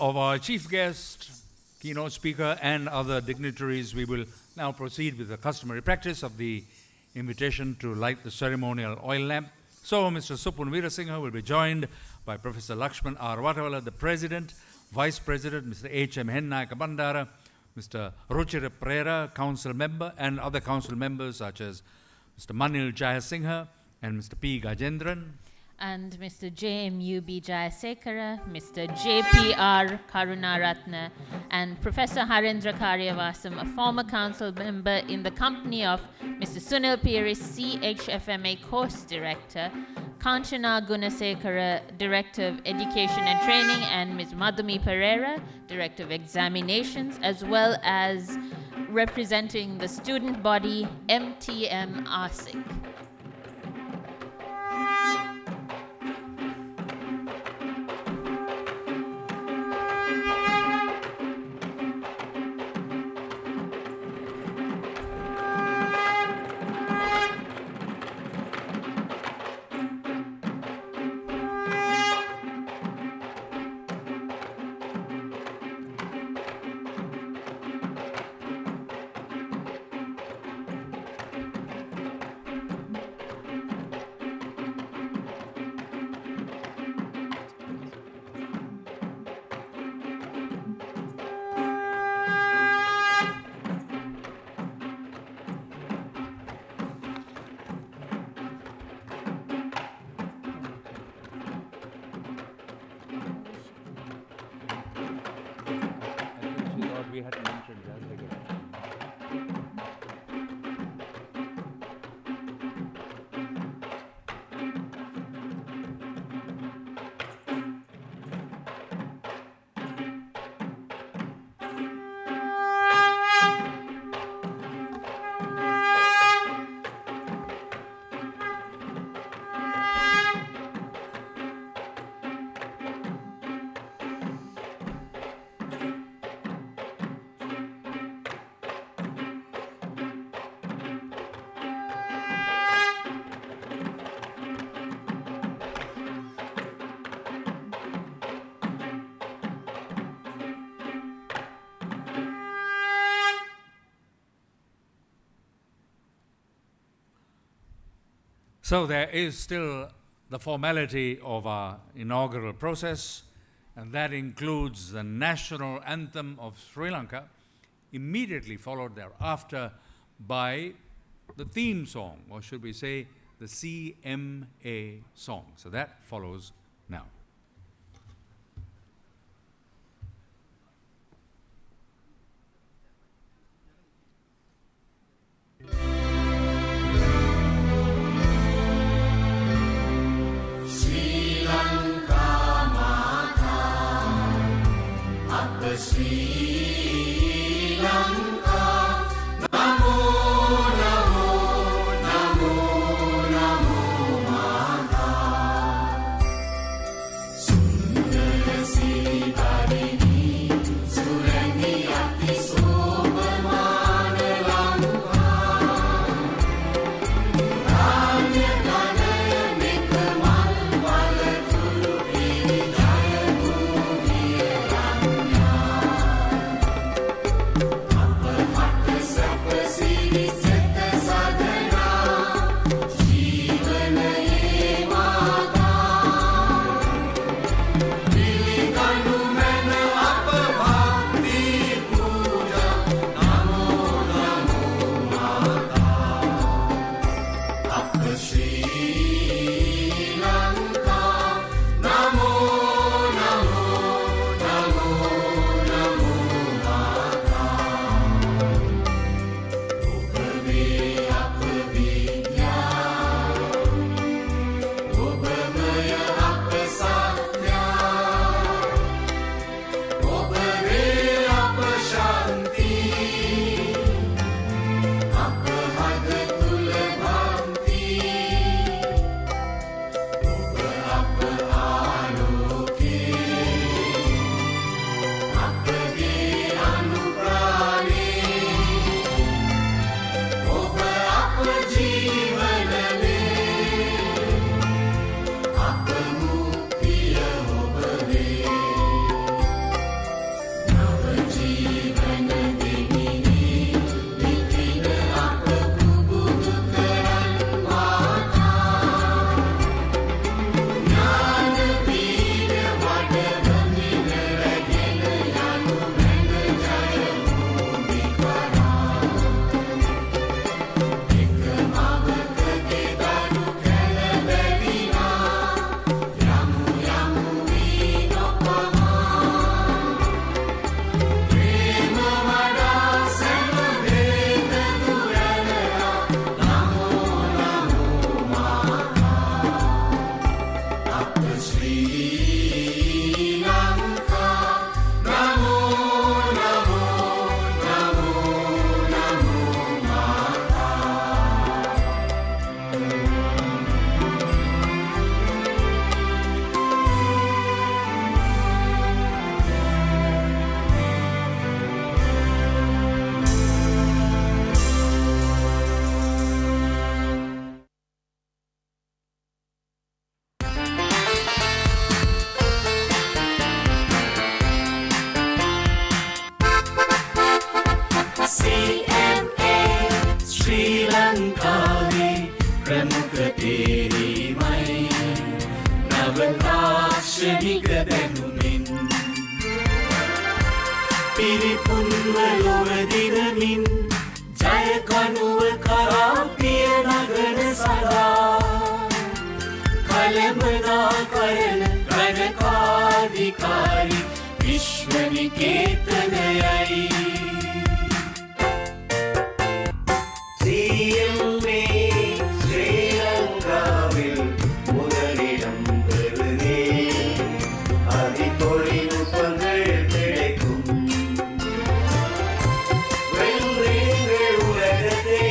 of our chief guest, keynote speaker, and other dignitaries, we will now proceed with the customary practice of the invitation to light the ceremonial oil lamp. So Mr. Supun Veerasinghe will be joined by Professor Lakshman R. Watawala, the President, Vice President, Mr. H.M. Hennayaka Bandara, Mr. Ruchira Pereira, Council Member, and other Council Members such as Mr. Manil Jayasinghe and Mr. P. Gajendran. And Mr. J.M.U.B. Jayasekara, Mr. J.P.R. Karunaratne, and Professor Harendra Karyavasam, a former council member in the company of Mr. Sunil Piri, CHFMA Course Director, Kanchana Gunasekara, Director of Education and Training, and Ms. Madhumi Pereira, Director of Examinations, as well as representing the student body MTM ASIC. We had mentioned that. So there is still the formality of our inaugural process, and that includes the national anthem of Sri Lanka, immediately followed thereafter by the theme song, or should we say the CMA song. So that follows now. Sri Lanka, Namo, Namo, Namo, Namo, Mata. ලංකාවේ ප්‍රමුඛ තේරීමයි නව තාක්ෂණික දැනුමින් පිරිපුන්ව ලොව දිනමින් ජය කනුව කරා පිය නගන සදා කළමනාකරන ගණකාධිකාරී විශ්ව නිකේතනයයි CMA ශ්‍රී ලංකාவில் முதலிடம் பெறுதே அதிதொழில்நுட்பங்கள் கிடைக்கும் வென்றீர்கள் உலகத்தை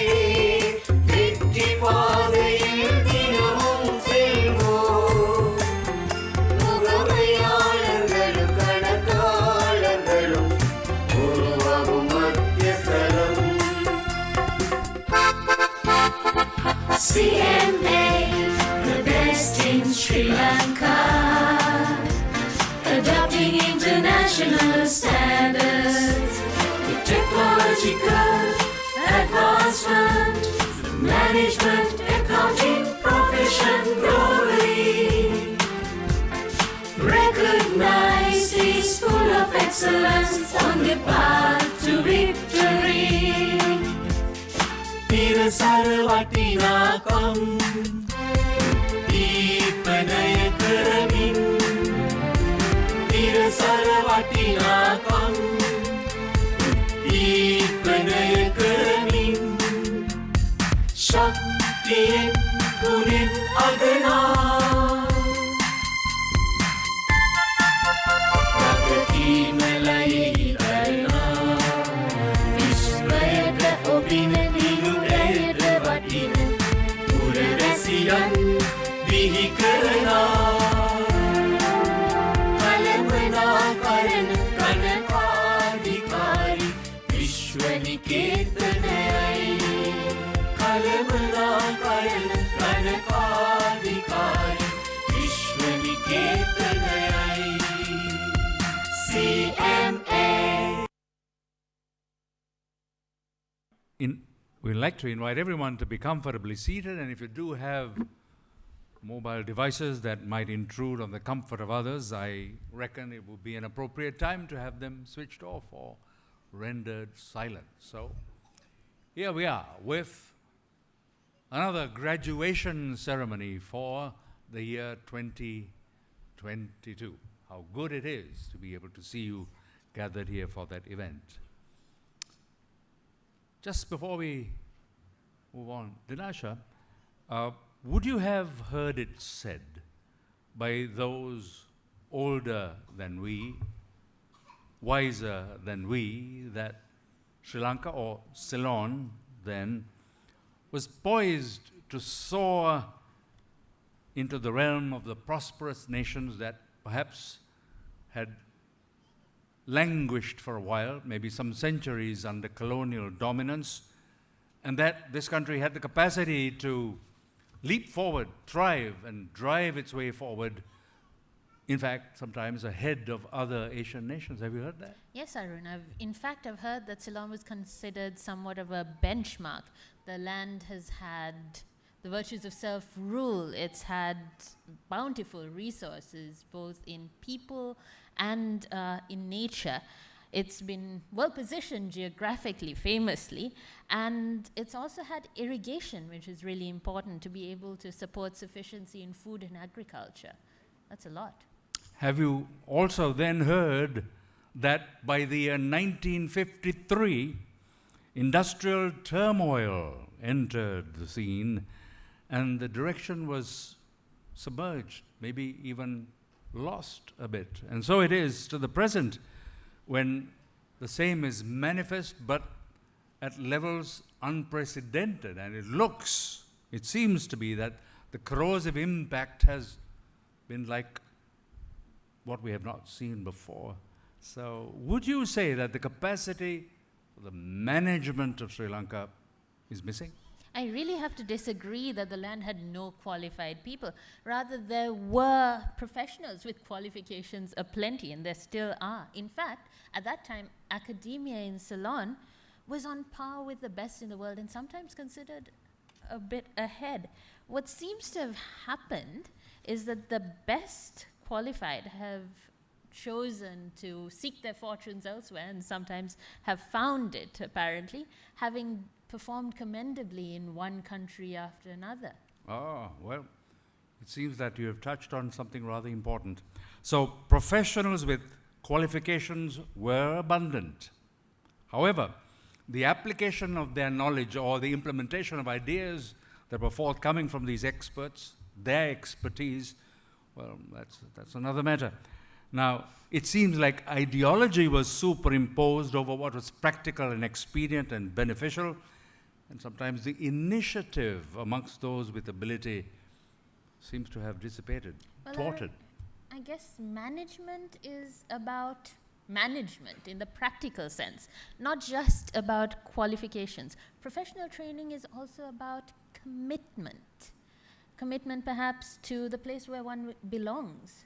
வெற்றி பாதையில் தினமும் செல்வோம் முகமையாளர்களும் கணக்காளர்களும் உருவாகும் மத்தியஸ்தலம் CMA, the best in Sri Lanka, adopting international standards with technological advancement, the management accounting profession globally. Recognized is full of excellence on the path to victory. තිරසර වටිනාකම් දීපනය කරමින් තිරසර වටිනාකම් දීපනය කරමින් ශක්තියෙන් ගුණෙන් අගනා ප්‍රගතිමලයෙහි දරනා විශ්වයට ඔබින පුරවැසියන් බිහි කරනා කළමනාකරන ගණකාධිකාරී විශ්ව නිකේතනයයි කළමනාකරන ගණකාධිකාරී විශ්ව නිකේතනයයි CMA We'd like to invite everyone to be comfortably seated, and if you do have mobile devices that might intrude on the comfort of others, I reckon it would be an appropriate time to have them switched off or rendered silent. So here we are with another graduation ceremony for the year 2022. How good it is to be able to see you gathered here for that event. Just before we move on, Dinasha, would you have heard it said by those older than we, wiser than we, that Sri Lanka, or Ceylon then, was poised to soar into the realm of the prosperous nations that perhaps had languished for a while, maybe some centuries under colonial dominance, and that this country had the capacity to leap forward, thrive, and drive its way forward, in fact, sometimes ahead of other Asian nations. Have you heard that? Yes, Arun. I've heard that Ceylon was considered somewhat of a benchmark. The land has had the virtues of self-rule. It's had bountiful resources, both in people and in nature. It's been well positioned geographically, famously, and it's also had irrigation, which is really important to be able to support sufficiency in food and agriculture. That's a lot. Have you also then heard that by the year 1953, industrial turmoil entered the scene and the direction was submerged, maybe even lost a bit. And so it is to the present, when the same is manifest but at levels unprecedented, and it seems to be that the corrosive impact has been like what we have not seen before. So would you say that the capacity for the management of Sri Lanka is missing? I really have to disagree that the land had no qualified people. Rather, there were professionals with qualifications aplenty, and there still are. In fact, at that time, academia in Ceylon was on par with the best in the world and sometimes considered a bit ahead. What seems to have happened is that the best qualified have chosen to seek their fortunes elsewhere and sometimes have found it, apparently, having performed commendably in one country after another. Ah, well, it seems that you have touched on something rather important. So, professionals with qualifications were abundant. However, the application of their knowledge or the implementation of ideas that were forthcoming from these experts, their expertise, well, that's another matter. Now, it seems like ideology was superimposed over what was practical and expedient and beneficial, and sometimes the initiative amongst those with ability seems to have dissipated, thwarted. I guess management is about management in the practical sense, not just about qualifications. Professional training is also about commitment. Commitment perhaps to the place where one belongs.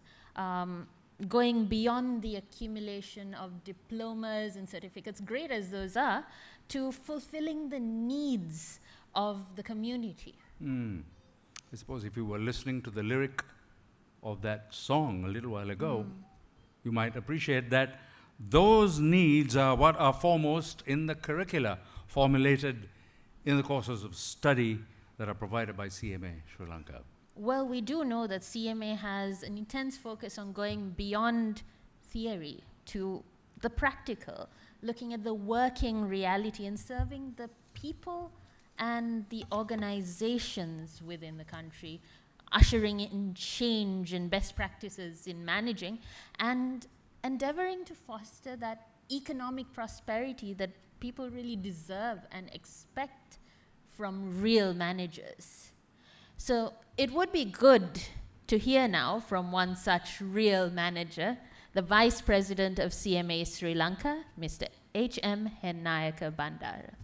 Going beyond the accumulation of diplomas and certificates, great as those are, to fulfilling the needs of the community. I suppose if you were listening to the lyric of that song a little while ago, you might appreciate that those needs are what are foremost in the curricula formulated in the courses of study that are provided by CMA Sri Lanka. Well, we do know that CMA has an intense focus on going beyond theory to the practical, looking at the working reality and serving the people and the organizations within the country, ushering in change and best practices in managing, and endeavoring to foster that economic prosperity that people really deserve and expect from real managers. So it would be good to hear now from one such real manager, the Vice President of CMA Sri Lanka, Mr. H.M. Hennayaka Bandara.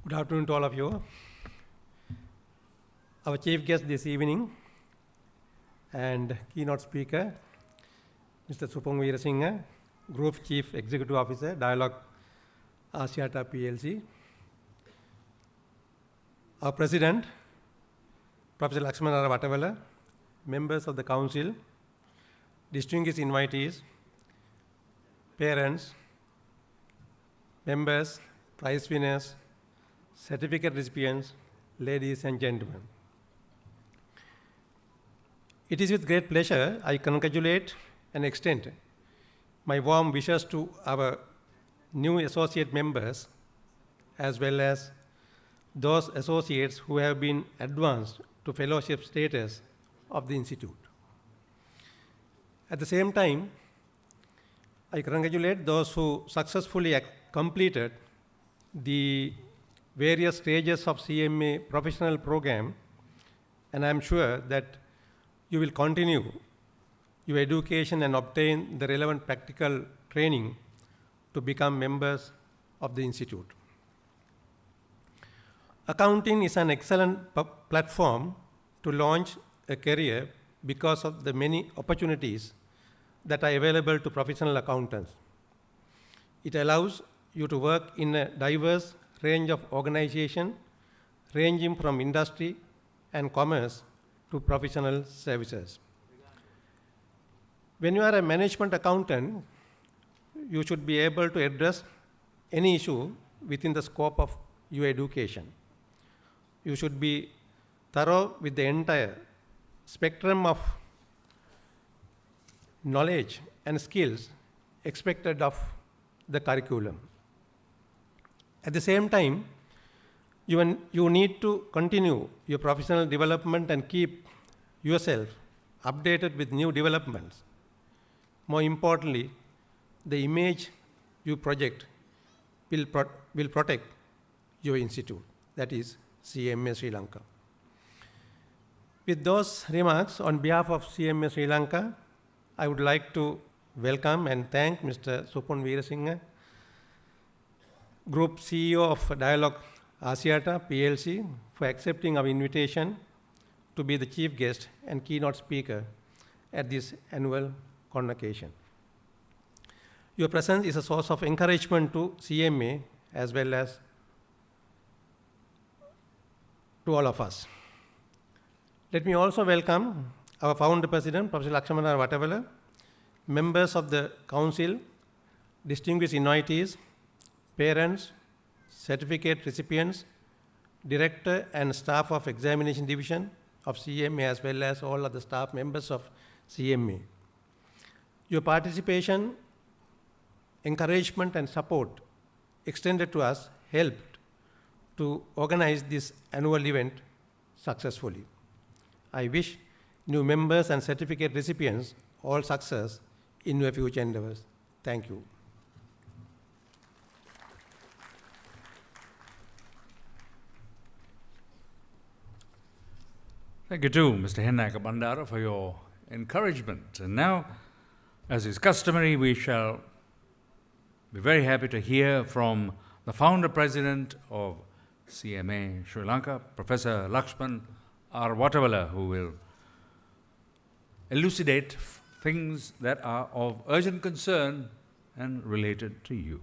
Good afternoon to all of you. Our chief guest this evening and keynote speaker, Mr. Supung Weerasinghe, Group Chief Executive Officer, Dialog Asiata PLC. Our President, Professor Laxmanara Vatawala, members of the Council, distinguished invitees, parents, members, prize winners, certificate recipients, ladies and gentlemen. It is with great pleasure I congratulate and extend my warm wishes to our new associate members as well as those associates who have been advanced to fellowship status of the Institute. At the same time, I congratulate those who successfully completed the various stages of CMA professional program, and I am sure that you will continue your education and obtain the relevant practical training to become members of the Institute. Accounting is an excellent platform to launch a career because of the many opportunities that are available to professional accountants. It allows you to work in a diverse range of organizations ranging from industry and commerce to professional services. When you are a management accountant, you should be able to address any issue within the scope of your education. You should be thorough with the entire spectrum of knowledge and skills expected of the curriculum. At the same time, you need to continue your professional development and keep yourself updated with new developments. More importantly, the image you project will protect your institute, that is CMA Sri Lanka. With those remarks, on behalf of CMA Sri Lanka, I would like to welcome and thank Mr. Supun Veerasinghe, Group CEO of Dialogue Asiata PLC, for accepting our invitation to be the chief guest and keynote speaker at this annual convocation. Your presence is a source of encouragement to CMA as well as to all of us. Let me also welcome our founder president, Professor Lakshmana Vatavala, members of the council, distinguished invitees, parents, certificate recipients, director and staff of examination division of CMA, as well as all other staff members of CMA. Your participation, encouragement and support extended to us helped to organize this annual event successfully. I wish new members and certificate recipients all success in your future endeavors. Thank you. Thank you too, Mr. Hennaka Bandara, for your encouragement. And now, as is customary, we shall be very happy to hear from the founder president of CMA Sri Lanka, Professor Lakshman R. Vatavala, who will elucidate things that are of urgent concern and related to you.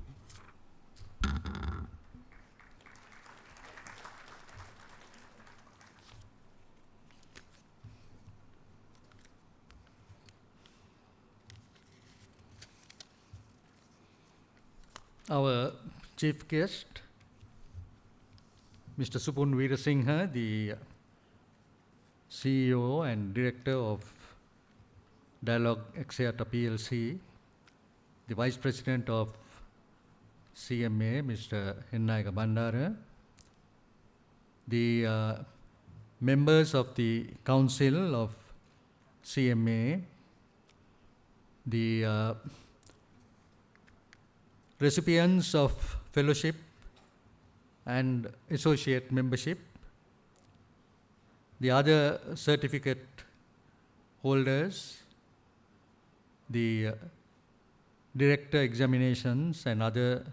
Our chief guest, Mr. Supun Veerasinghe, the CEO and Director of Dialogue Axiata PLC, the Vice President of CMA, Mr. Hennaka Bandara, the members of the Council of CMA, the recipients of fellowship and associate membership, the other certificate holders, the director examinations and other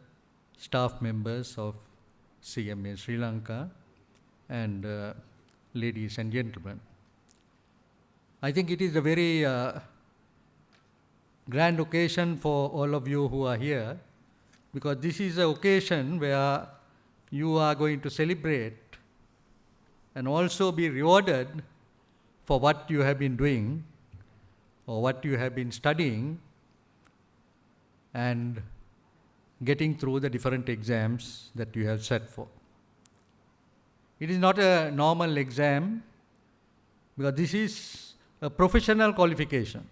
staff members of CMA Sri Lanka, and ladies and gentlemen. I think it is a very grand occasion for all of you who are here, because this is an occasion where you are going to celebrate and also be rewarded for what you have been doing or what you have been studying and getting through the different exams that you have set for. It is not a normal exam, because this is a professional qualification,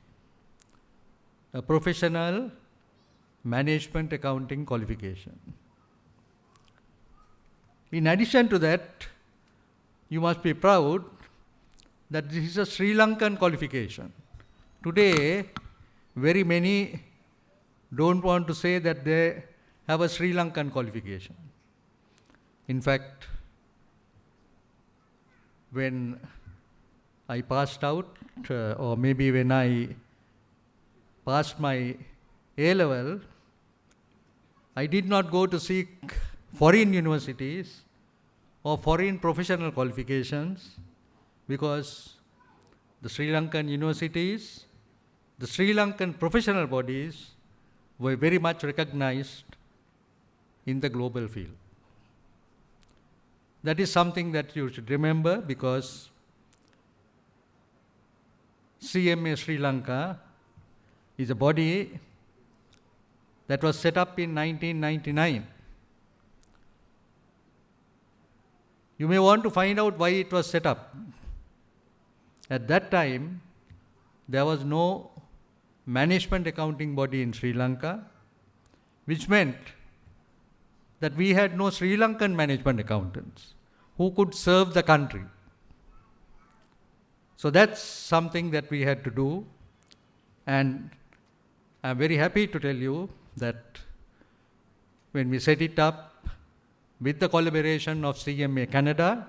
a professional management accounting qualification. In addition to that, you must be proud that this is a Sri Lankan qualification. Today, very many don't want to say that they have a Sri Lankan qualification. In fact, when I passed out, or maybe when I passed my A-level, I did not go to seek foreign universities or foreign professional qualifications, because the Sri Lankan universities, the Sri Lankan professional bodies were very much recognized in the global field. That is something that you should remember, because CMA Sri Lanka is a body that was set up in 1999. You may want to find out why it was set up. At that time, there was no management accounting body in Sri Lanka, which meant that we had no Sri Lankan management accountants who could serve the country. So that's something that we had to do, and I'm very happy to tell you that when we set it up with the collaboration of CMA Canada,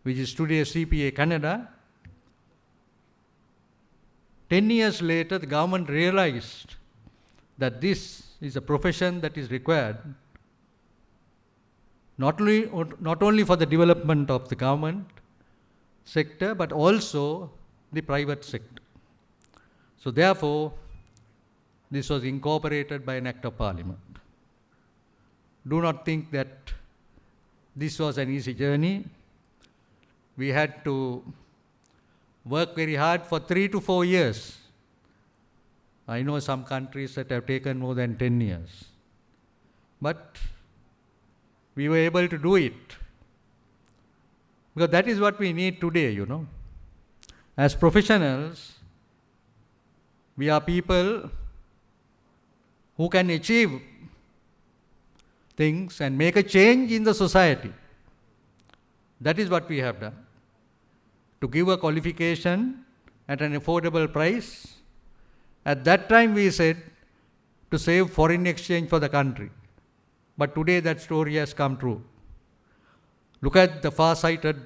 which is today CPA Canada, 10 years later the government realized that this is a profession that is required not only for the development of the government sector, but also the private sector. So therefore, this was incorporated by an Act of Parliament. Do not think that this was an easy journey. We had to work very hard for 3 to 4 years. I know some countries that have taken more than 10 years. But we were able to do it. Because that is what we need today, you know. As professionals, we are people who can achieve things and make a change in the society. That is what we have done. To give a qualification at an affordable price. At that time we said to save foreign exchange for the country. But today that story has come true. Look at the far-sighted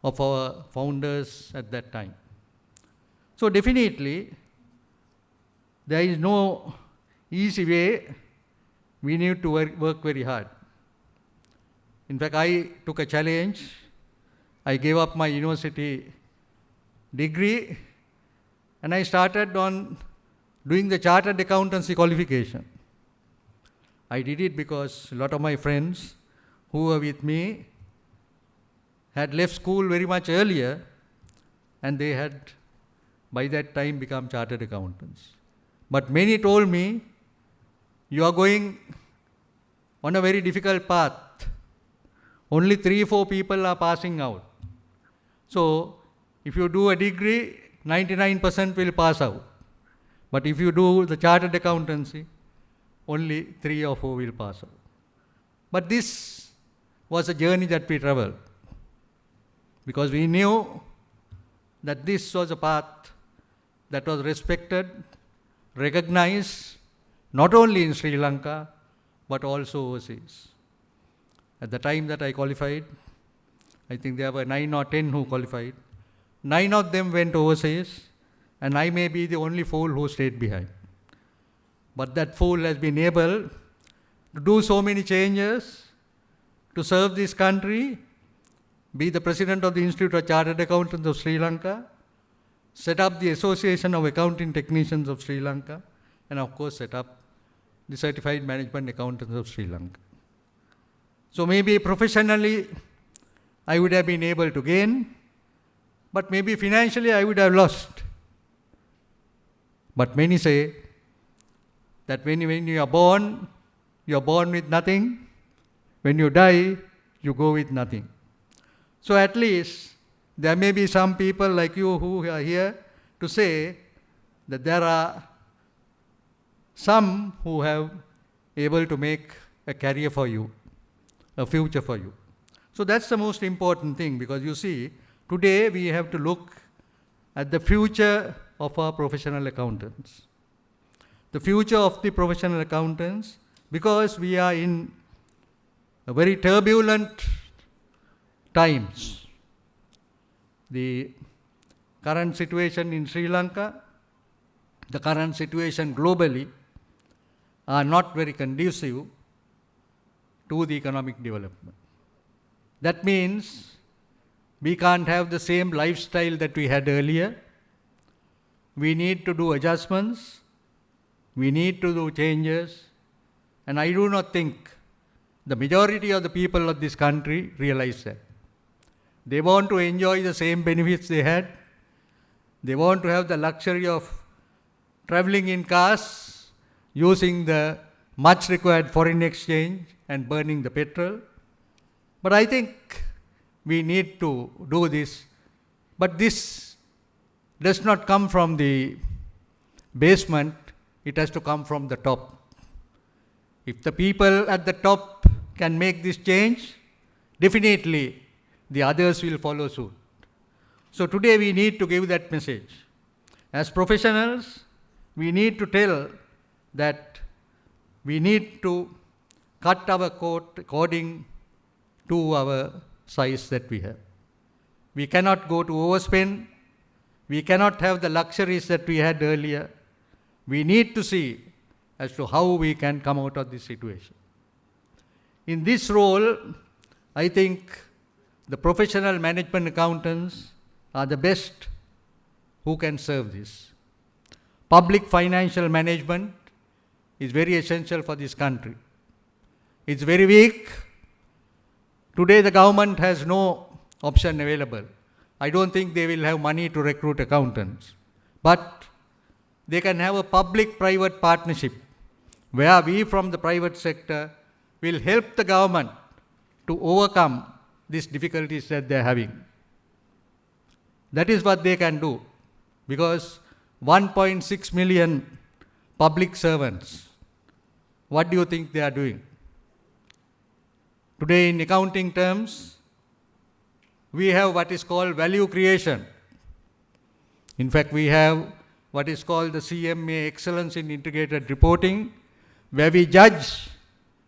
of our founders at that time. So definitely, there is no easy way. We need to work very hard. In fact, I took a challenge. I gave up my university degree and I started on doing the chartered accountancy qualification. I did it because a lot of my friends who were with me had left school very much earlier and they had by that time become chartered accountants. But many told me, you are going on a very difficult path. Only 3-4 people are passing out. So, if you do a degree, 99% will pass out. But if you do the chartered accountancy, only 3 or 4 will pass out. But this was a journey that we traveled. Because we knew that this was a path that was respected, recognized, not only in Sri Lanka, but also overseas. At the time that I qualified, I think there were 9 or 10 who qualified. 9 of them went overseas, and I may be the only fool who stayed behind. But that fool has been able to do so many changes, to serve this country, be the president of the Institute of Chartered Accountants of Sri Lanka, set up the Association of Accounting Technicians of Sri Lanka, and of course set up the Certified Management Accountants of Sri Lanka. So maybe professionally, I would have been able to gain, but maybe financially I would have lost. But many say that when you are born with nothing. When you die, you go with nothing. So at least there may be some people like you who are here to say that there are some who have able to make a career for you, a future for you. So that's the most important thing, because you see, today we have to look at the future of our professional accountants. The future of the professional accountants, because we are in a very turbulent times. The current situation in Sri Lanka, the current situation globally, are not very conducive to the economic development. That means we can't have the same lifestyle that we had earlier. We need to do adjustments. We need to do changes. And I do not think the majority of the people of this country realize that. They want to enjoy the same benefits they had. They want to have the luxury of traveling in cars, using the much required foreign exchange and burning the petrol. But I think we need to do this. But this does not come from the basement, it has to come from the top. If the people at the top can make this change, definitely the others will follow suit. So today we need to give that message. As professionals, we need to tell that we need to cut our coat according to our size that we have. We cannot go to overspend. We cannot have the luxuries that we had earlier. We need to see as to how we can come out of this situation. In this role, I think the professional management accountants are the best who can serve this. Public financial management is very essential for this country. It's very weak. Today the government has no option available. I don't think they will have money to recruit accountants. But they can have a public-private partnership where we from the private sector will help the government to overcome these difficulties that they're having. That is what they can do, because 1.6 million public servants, what do you think they are doing? Today in accounting terms, we have what is called value creation. In fact, we have what is called the CMA Excellence in Integrated Reporting, where we judge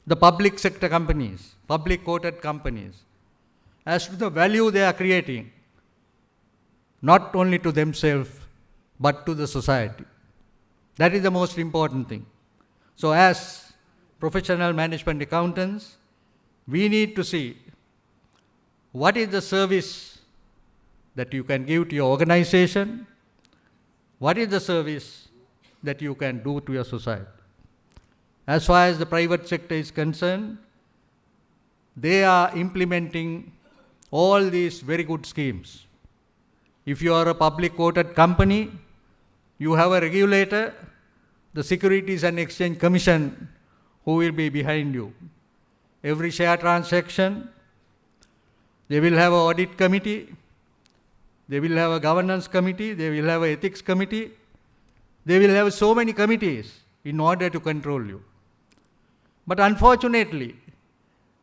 the public sector companies, public quoted companies, as to the value they are creating, not only to themselves, but to the society. That is the most important thing. So as professional management accountants, we need to see what is the service that you can give to your organization, what is the service that you can do to your society. As far as the private sector is concerned, they are implementing all these very good schemes. If you are a public quoted company, you have a regulator, the Securities and Exchange Commission, who will be behind you. Every share transaction, they will have an audit committee, they will have a governance committee, they will have an ethics committee, they will have so many committees in order to control you. But unfortunately,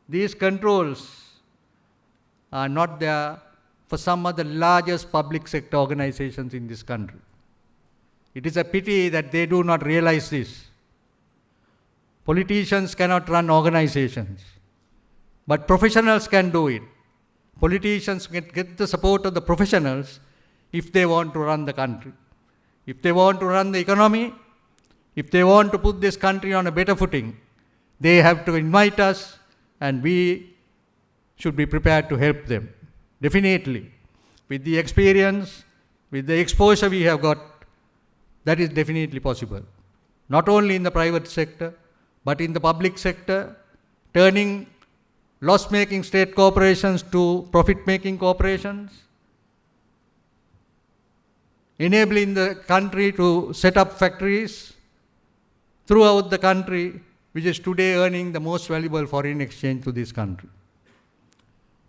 these controls are not there for some of the largest public sector organizations in this country. It is a pity that they do not realize this. Politicians cannot run organizations, but professionals can do it. Politicians can get the support of the professionals if they want to run the country. If they want to run the economy, if they want to put this country on a better footing, they have to invite us, and we should be prepared to help them. Definitely. With the experience, with the exposure we have got, that is definitely possible. Not only in the private sector, but in the public sector, turning loss-making state corporations to profit-making corporations, enabling the country to set up factories throughout the country, which is today earning the most valuable foreign exchange to this country.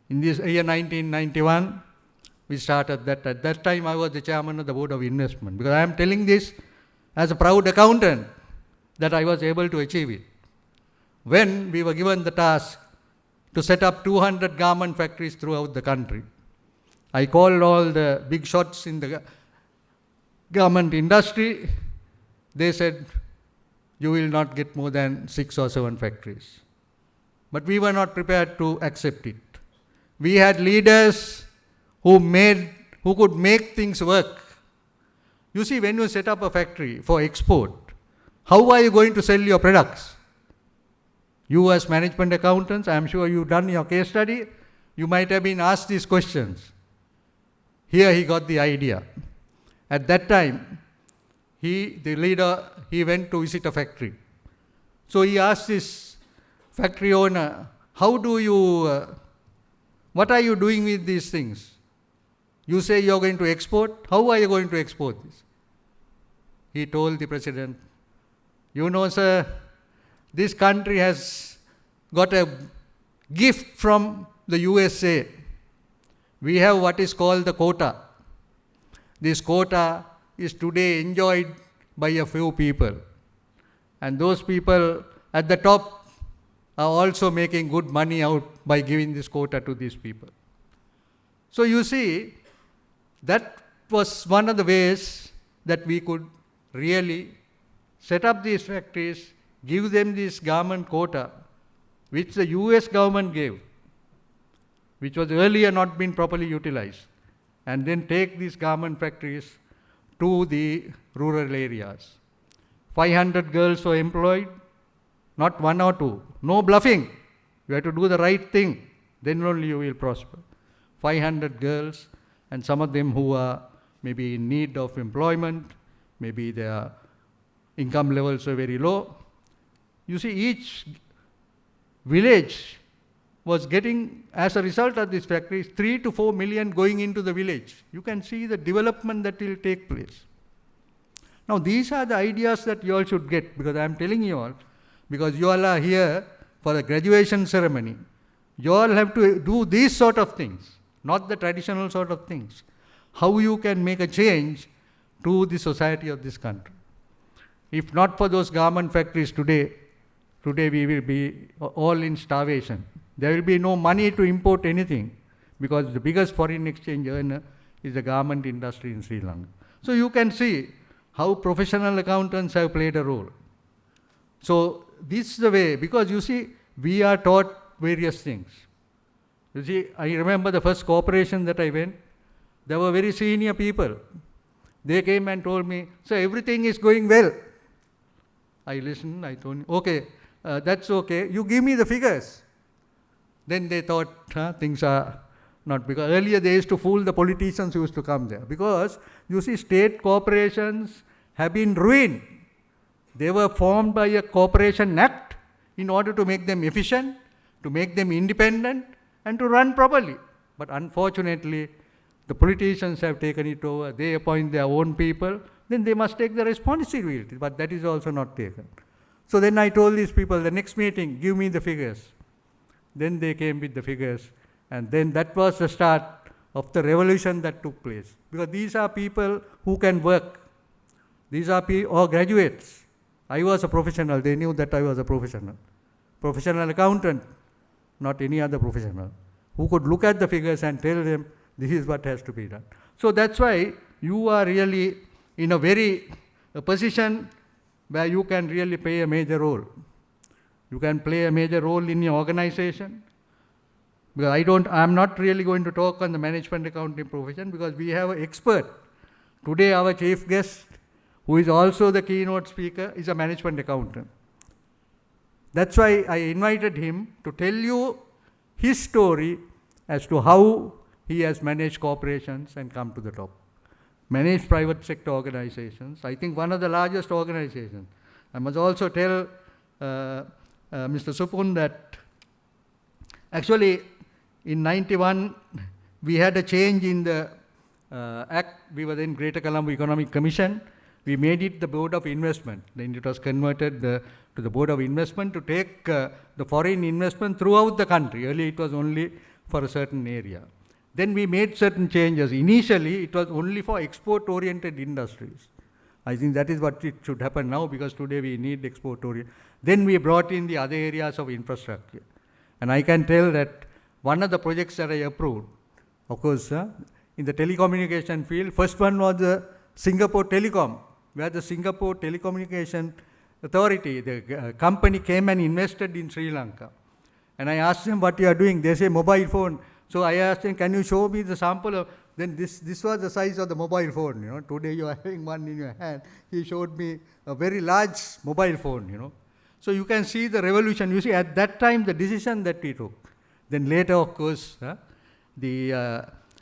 In this year 1991, we started that. At that time, I was the chairman of the Board of Investment, because I am telling this as a proud accountant that I was able to achieve it. When we were given the task to set up 200 garment factories throughout the country, I called all the big shots in the garment industry. They said, you will not get more than 6 or 7 factories. But we were not prepared to accept it. We had leaders who could make things work. You see, when you set up a factory for export, how are you going to sell your products? You as management accountants, I am sure you've done your case study, you might have been asked these questions. Here he got the idea. At that time, the leader went to visit a factory. So he asked this factory owner, what are you doing with these things? You say you're going to export, how are you going to export this? He told the president, you know, sir, this country has got a gift from the USA. We have what is called the quota. This quota is today enjoyed by a few people. And those people at the top are also making good money out by giving this quota to these people. So you see, that was one of the ways that we could really set up these factories, give them this garment quota, which the US government gave, which was earlier not been properly utilized, and then take these garment factories to the rural areas. 500 girls were employed, not one or two. No bluffing. You have to do the right thing. Then only you will prosper. 500 girls, and some of them who are maybe in need of employment, maybe their income levels are very low. You see, each village was getting, as a result of these factories, 3 to 4 million going into the village. You can see the development that will take place. Now, these are the ideas that you all should get, because I am telling you all, because you all are here for a graduation ceremony. You all have to do these sort of things, not the traditional sort of things. How you can make a change to the society of this country. If not for those garment factories today we will be all in starvation. There will be no money to import anything, because the biggest foreign exchange earner is the garment industry in Sri Lanka. So you can see how professional accountants have played a role. So this is the way, because you see, we are taught various things. You see, I remember the first corporation that I went, there were very senior people. They came and told me, "Sir, everything is going well." I listened, I told him, "Okay, that's okay, you give me the figures." Then they thought things are not, because earlier they used to fool the politicians who used to come there. Because you see, state corporations have been ruined. They were formed by a Corporation Act in order to make them efficient, to make them independent, and to run properly. But unfortunately, the politicians have taken it over. They appoint their own people. Then they must take the responsibility. But that is also not taken. So then I told these people, the next meeting, give me the figures. Then they came with the figures. And then that was the start of the revolution that took place. Because these are people who can work. These are all graduates. I was a professional. They knew that I was a professional. Professional accountant, not any other professional, who could look at the figures and tell them, this is what has to be done. So that's why you are really in a position where you can really play a major role. You can play a major role in your organization. Because I'm not really going to talk on the management accounting profession, because we have an expert. Today our chief guest, who is also the keynote speaker, is a management accountant. That's why I invited him to tell you his story as to how he has managed corporations and come to the top. Managed private sector organizations, I think one of the largest organizations. I must also tell Mr. Supun that actually in 91 we had a change in the act. We were in Greater Colombo Economic Commission. We made it the Board of Investment. Then it was converted to the Board of Investment to take the foreign investment throughout the country. Earlier it was only for a certain area. Then we made certain changes. Initially it was only for export-oriented industries. I think that is what it should happen now, because today we need export-oriented. Then we brought in the other areas of infrastructure. And I can tell that one of the projects that I approved, of course, in the telecommunication field, first one was the Singapore Telecom, where the Singapore Telecommunication Authority, the company came and invested in Sri Lanka. And I asked them, what you are doing? They say mobile phone. So I asked him, can you show me the sample of, then this was the size of the mobile phone, you know. Today you are having one in your hand. He showed me a very large mobile phone, you know. So you can see the revolution. You see, at that time, the decision that we took. Then later, of course, the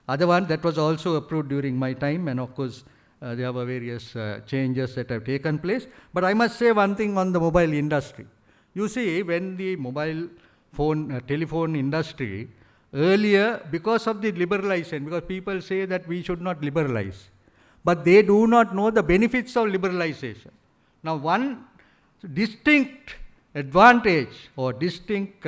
other one that was also approved during my time, and of course, there were various changes that have taken place. But I must say one thing on the mobile industry. You see, when the mobile phone, telephone industry, earlier, because of the liberalization, because people say that we should not liberalize, but they do not know the benefits of liberalization. Now, one distinct advantage or distinct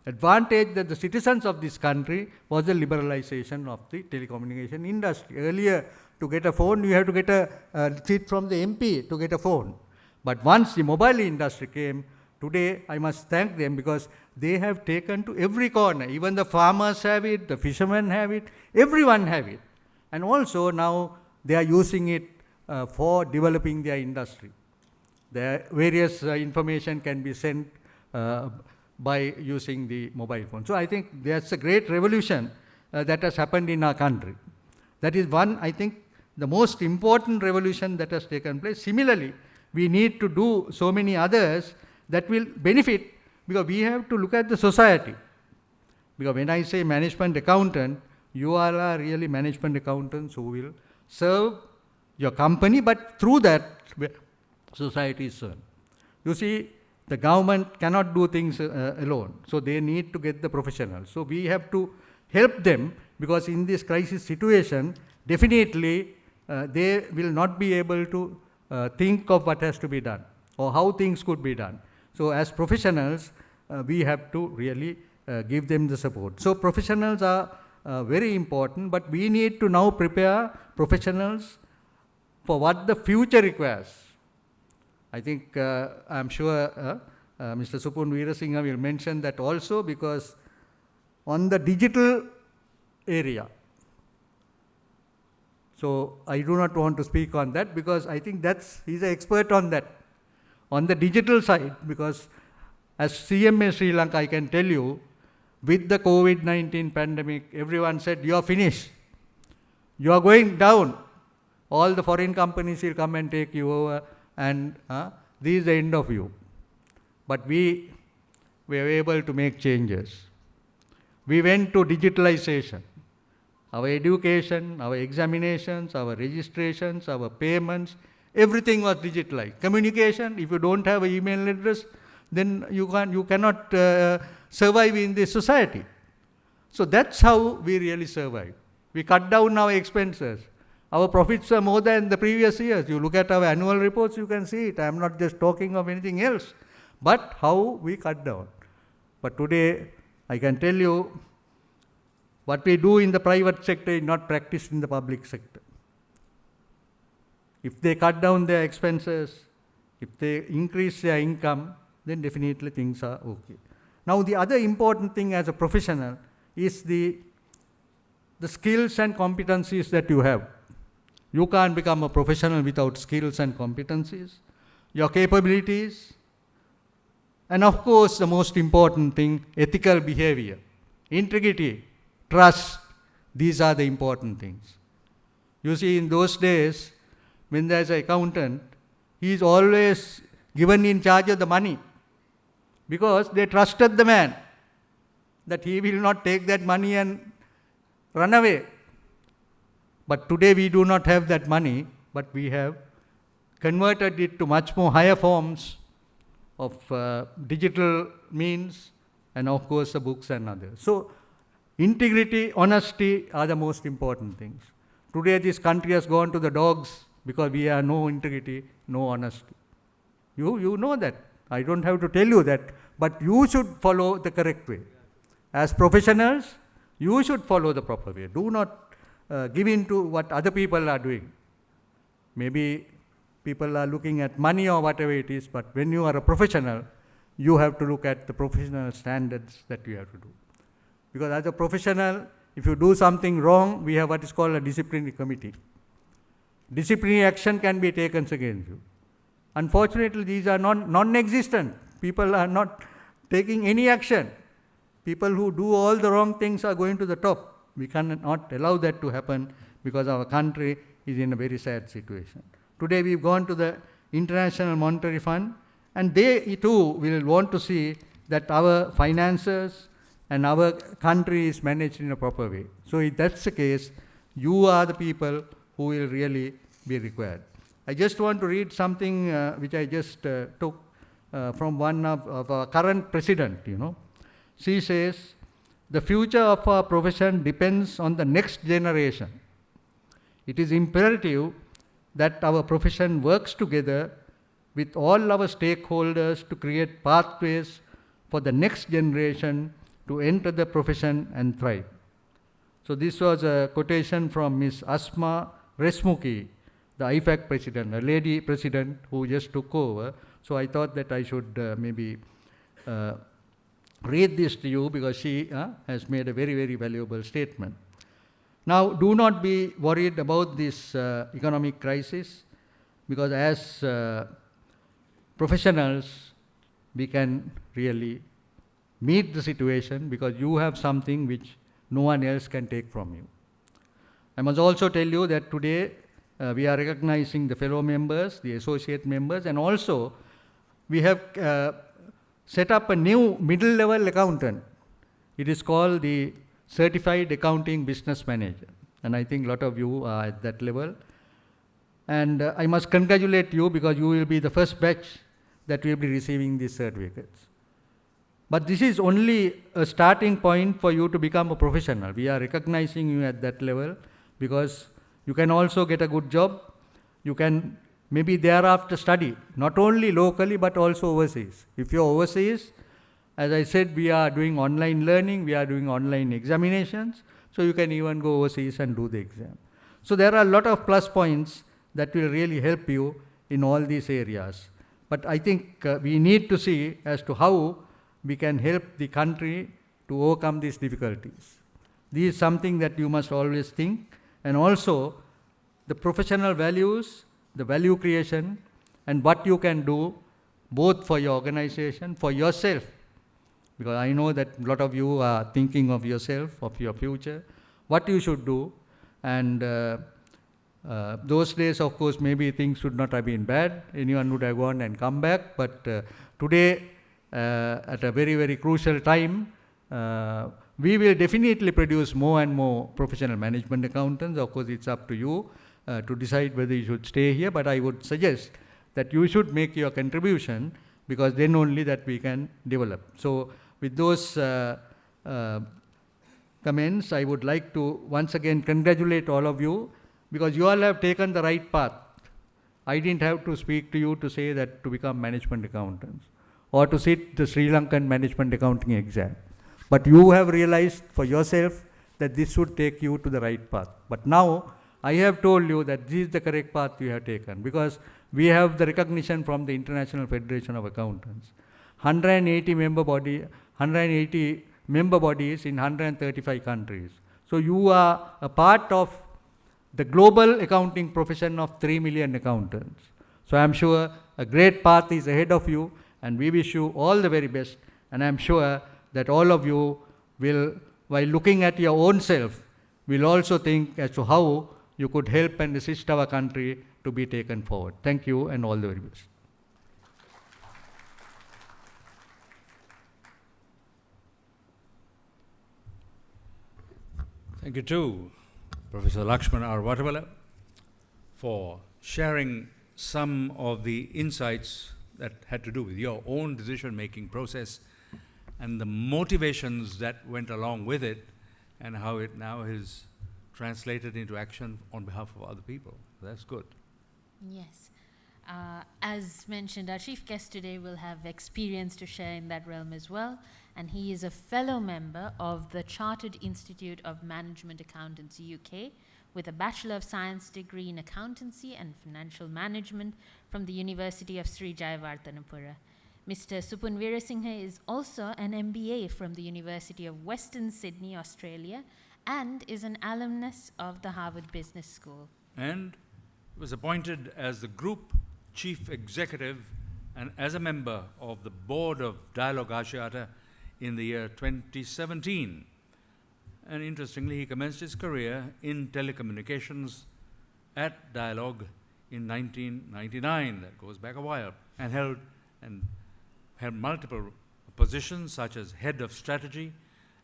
advantage that the citizens of this country was the liberalization of the telecommunication industry. Earlier, to get a phone, you have to get a seat from the MP to get a phone. But once the mobile industry came, today I must thank them, because they have taken to every corner. Even the farmers have it, the fishermen have it, everyone have it. And also now they are using it for developing their industry. The various information can be sent by using the mobile phone. So I think that's a great revolution that has happened in our country. That is one, I think, the most important revolution that has taken place. Similarly, we need to do so many others that will benefit, because we have to look at the society. Because when I say management accountant, you all are really management accountants who will serve your company, but through that, society is served. You see, the government cannot do things alone, so they need to get the professionals. So we have to help them, because in this crisis situation, definitely they will not be able to think of what has to be done or how things could be done. So as professionals, we have to really give them the support. So professionals are very important, but we need to now prepare professionals for what the future requires. I think, I'm sure Mr. Supun Veerasinghe will mention that also, because on the digital area, so I do not want to speak on that, because I think he's an expert on that. On the digital side, because as CMA Sri Lanka, I can tell you, with the COVID-19 pandemic, everyone said, you are finished. You are going down. All the foreign companies will come and take you over, and this is the end of you. But we were able to make changes. We went to digitalization. Our education, our examinations, our registrations, our payments, everything was digitalized. Communication, if you don't have an email address, then you cannot survive in this society. So that's how we really survive. We cut down our expenses. Our profits are more than the previous years. You look at our annual reports, you can see it. I am not just talking of anything else, but how we cut down. But today, I can tell you, what we do in the private sector is not practiced in the public sector. If they cut down their expenses, if they increase their income, then definitely things are okay. Now, the other important thing as a professional is the skills and competencies that you have. You can't become a professional without skills and competencies, your capabilities, and of course, the most important thing, ethical behavior, integrity, trust. These are the important things. You see, in those days, when there's an accountant, he is always given in charge of the money, because they trusted the man that he will not take that money and run away. But today we do not have that money, but we have converted it to much more higher forms of digital means, and of course the books and others. So integrity, honesty are the most important things. Today this country has gone to the dogs because we have no integrity, no honesty. You know that. I don't have to tell you that, but you should follow the correct way. As professionals, you should follow the proper way. Do not give in to what other people are doing. Maybe people are looking at money or whatever it is, but when you are a professional, you have to look at the professional standards that you have to do. Because as a professional, if you do something wrong, we have what is called a disciplinary committee. Disciplinary action can be taken against you. Unfortunately, these are non-existent. People are not taking any action. People who do all the wrong things are going to the top. We cannot allow that to happen, because our country is in a very sad situation. Today we've gone to the International Monetary Fund, and they too will want to see that our finances and our country is managed in a proper way. So if that's the case, you are the people who will really be required. I just want to read something which I just took from one of our current president, She says, the future of our profession depends on the next generation. It is imperative that our profession works together with all our stakeholders to create pathways for the next generation to enter the profession and thrive. So this was a quotation from Ms. Asma Resmuki, the IFAC president, a lady president who just took over. So I thought that I should maybe read this to you, because she has made a very, very valuable statement. Now, do not be worried about this economic crisis, because as professionals, we can really meet the situation, because you have something which no one else can take from you. I must also tell you that today we are recognizing the fellow members, the associate members, and also we have set up a new middle level accountant. It is called the Certified Accounting Business Manager. And I think a lot of you are at that level. And I must congratulate you because you will be the first batch that will be receiving these certificates. But this is only a starting point for you to become a professional. We are recognizing you at that level because you can also get a good job. You can maybe thereafter study, not only locally but also overseas. If you're overseas, as I said, we are doing online learning, we are doing online examinations, so you can even go overseas and do the exam. So there are a lot of plus points that will really help you in all these areas. But I think we need to see as to how we can help the country to overcome these difficulties. This is something that you must always think, and also the professional values, the value creation, and what you can do both for your organization, for yourself, because I know that a lot of you are thinking of yourself, of your future, what you should do, and those days, of course, maybe things should not have been bad, anyone would have gone and come back, but today, at a very, very crucial time, we will definitely produce more and more professional management accountants. Of course, it's up to you to decide whether you should stay here, but I would suggest that you should make your contribution because then only that we can develop. So with those comments, I would like to once again congratulate all of you because you all have taken the right path. I didn't have to speak to you to say that to become management accountants or to sit the Sri Lankan management accounting exam. But you have realized for yourself that this should take you to the right path. But now I have told you that this is the correct path you have taken because we have the recognition from the International Federation of Accountants. 180 member bodies in 135 countries. So you are a part of the global accounting profession of 3 million accountants. So I am sure a great path is ahead of you, and we wish you all the very best. And I am sure that all of you will, while looking at your own self, will also think as to how you could help and assist our country to be taken forward. Thank you and all the very best. Thank you too, Professor Lakshman R. Vattabala, for sharing some of the insights that had to do with your own decision-making process and the motivations that went along with it and how it now is translated into action on behalf of other people. That's good. Yes. As mentioned, our chief guest today will have experience to share in that realm as well, and he is a fellow member of the Chartered Institute of Management Accountants UK with a Bachelor of Science degree in Accountancy and Financial Management from the University of Sri Jayawardenepura. Mr. Supun Veerasinghe is also an MBA from the University of Western Sydney, Australia, and is an alumnus of the Harvard Business School. And was appointed as the Group Chief Executive and as a member of the Board of Dialogue Asiata in the year 2017. And interestingly, he commenced his career in telecommunications at Dialogue in 1999. That goes back a while. And held multiple positions such as Head of Strategy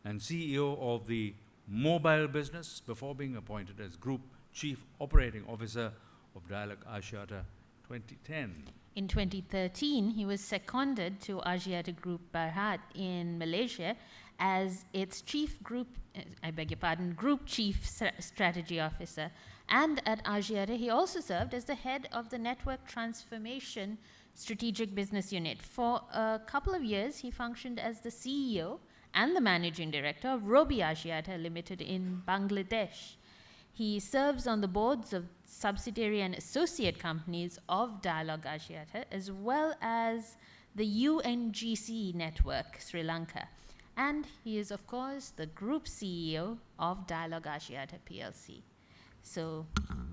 and CEO of the mobile business before being appointed as Group Chief Operating Officer of Dialogue Asiata 2010. In 2013, he was seconded to Asiata Group Berhad in Malaysia as its Group Chief Strategy Officer. And at Asiata, he also served as the head of the Network Transformation Strategic Business Unit. For a couple of years, he functioned as the CEO and the Managing Director of Robi Asiata Limited in Bangladesh. He serves on the boards of subsidiary and associate companies of Dialogue Asiata, as well as the UNGC network, Sri Lanka. And he is, of course, the Group CEO of Dialogue Asiata PLC. So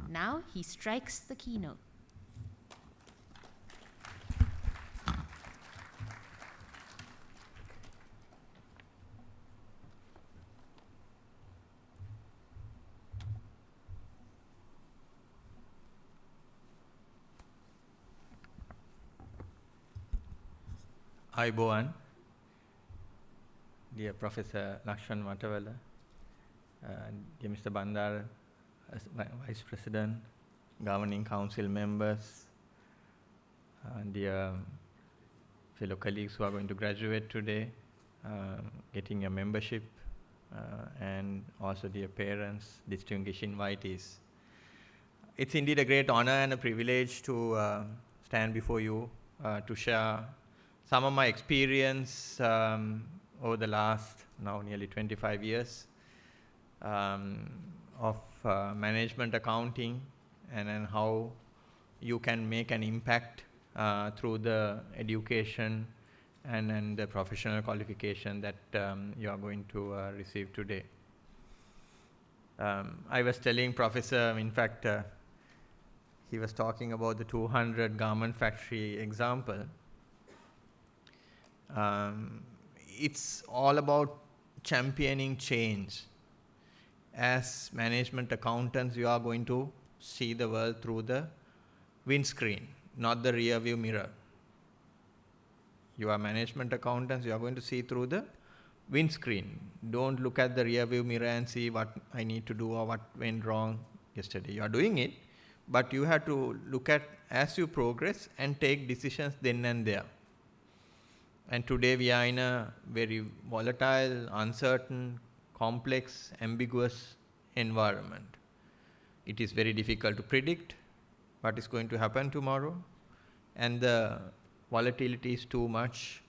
now he strikes the keynote. Ayubowan, dear Professor Lakshman Matawala, dear Mr. Bandar, Vice President, Governing Council members, dear fellow colleagues who are going to graduate today, getting a membership, and also dear parents, distinguished invitees. It's indeed a great honor and a privilege to stand before you to share some of my experience over the last now nearly 25 years of management accounting and how you can make an impact through the education and the professional qualification that you are going to receive today. I was telling Professor, in fact, he was talking about the 200 garment factory example. It's all about championing change. As management accountants, you are going to see the world through the windscreen, not the rear view mirror. You are management accountants, you are going to see through the windscreen. Don't look at the rear view mirror and see what I need to do or what went wrong yesterday. You are doing it, but you have to look at as you progress and take decisions then and there. And today we are in a very volatile, uncertain, complex, ambiguous environment. It is very difficult to predict what is going to happen tomorrow, and the volatility is too much,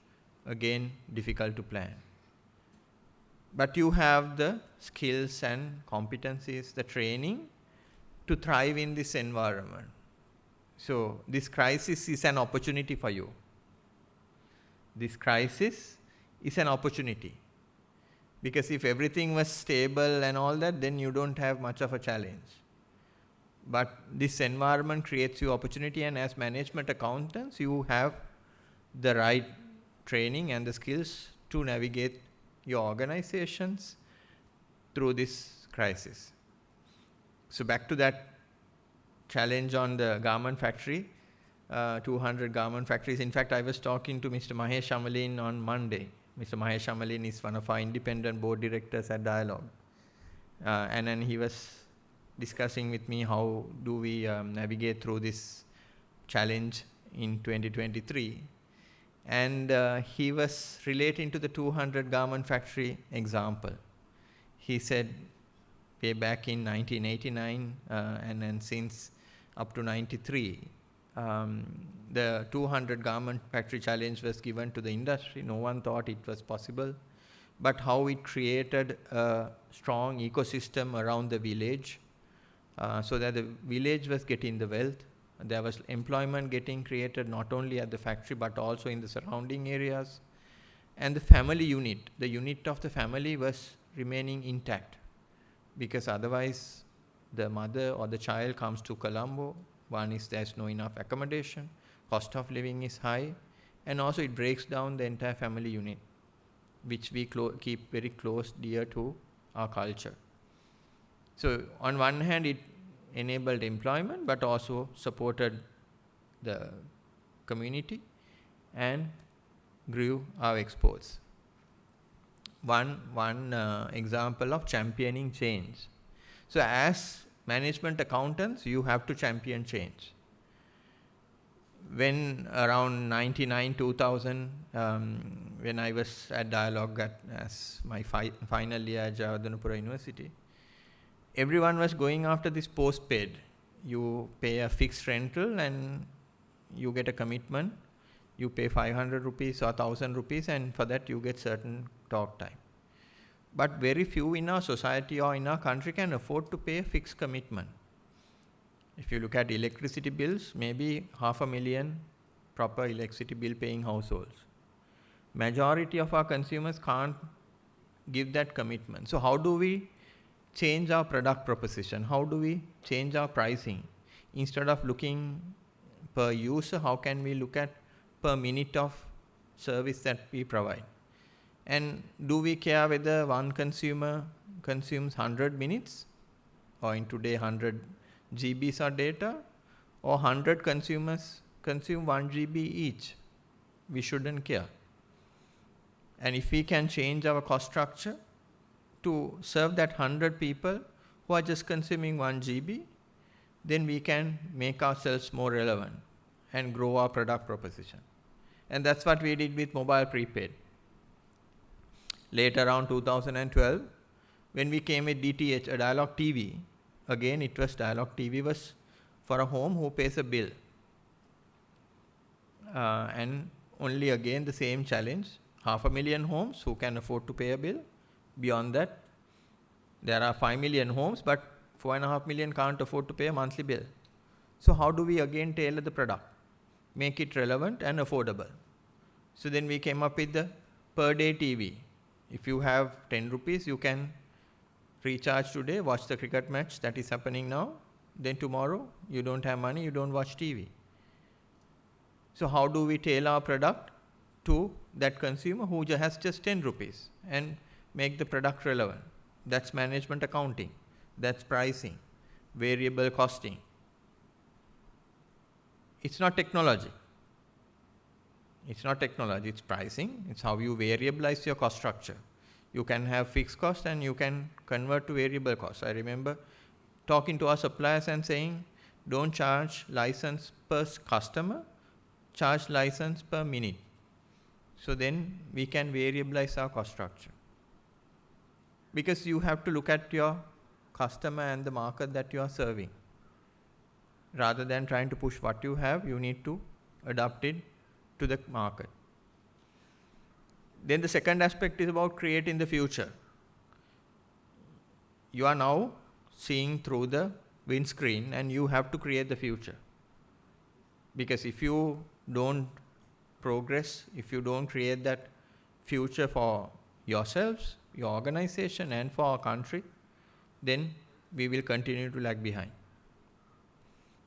again, difficult to plan. But you have the skills and competencies, the training to thrive in this environment. So this crisis is an opportunity for you. This crisis is an opportunity. Because if everything was stable and all that, then you don't have much of a challenge. But this environment creates you opportunity, and as management accountants, you have the right training and the skills to navigate your organizations through this crisis. So back to that challenge on the garment factory, 200 garment factories. In fact, I was talking to Mr. Mahesh Amalin on Monday. Mr. Mahesh Amalin is one of our independent board directors at Dialogue. And then he was discussing with me how do we navigate through this challenge in 2023. And he was relating to the 200 garment factory example. He said way back in 1989 and then since up to 93, the 200 garment factory challenge was given to the industry. No one thought it was possible. But how it created a strong ecosystem around the village so that the village was getting the wealth. There was employment getting created not only at the factory but also in the surrounding areas. And the family unit, the unit of the family was remaining intact, because otherwise the mother or the child comes to Colombo. One is there's no enough accommodation, cost of living is high, and also it breaks down the entire family unit, which we keep very close, dear to our culture. So on one hand, it enabled employment, but also supported the community and grew our exports. One example of championing change. So as management accountants, you have to champion change. When around 99, 2000, when I was at Dialogue as my final year at Jawaharlal University, everyone was going after this postpaid. You pay a fixed rental and you get a commitment. You pay 500 rupees or 1000 rupees, and for that you get certain talk time. But very few in our society or in our country can afford to pay a fixed commitment. If you look at electricity bills, maybe 500,000 proper electricity bill paying households. Majority of our consumers can't give that commitment. So how do we change our product proposition? How do we change our pricing? Instead of looking per user, how can we look at per minute of service that we provide? And do we care whether one consumer consumes 100 minutes or in today 100 GBs of data, or 100 consumers consume 1 GB each? We shouldn't care. And if we can change our cost structure to serve that 100 people who are just consuming 1 GB, then we can make ourselves more relevant and grow our product proposition. And that's what we did with mobile prepaid. Later around 2012, when we came with DTH, a dialog TV, again it was dialog TV was for a home who pays a bill. And only again the same challenge, 500,000 homes who can afford to pay a bill. Beyond that, there are 5 million homes, but 4.5 million can't afford to pay a monthly bill. So how do we again tailor the product, make it relevant and affordable? So then we came up with the per day TV. If you have 10 rupees, you can recharge today, watch the cricket match that is happening now. Then tomorrow, you don't have money, you don't watch TV. So how do we tailor our product to that consumer who has just 10 rupees and make the product relevant? That's management accounting. That's pricing, variable costing. It's not technology. It's not technology, it's pricing. It's how you variabilize your cost structure. You can have fixed cost and you can convert to variable cost. I remember talking to our suppliers and saying, don't charge license per customer, charge license per minute. So then we can variabilize our cost structure. Because you have to look at your customer and the market that you are serving. Rather than trying to push what you have, you need to adapt it to the market. Then the second aspect is about creating the future. You are now seeing through the windscreen and you have to create the future. Because if you don't progress, if you don't create that future for yourselves, your organization and for our country, then we will continue to lag behind.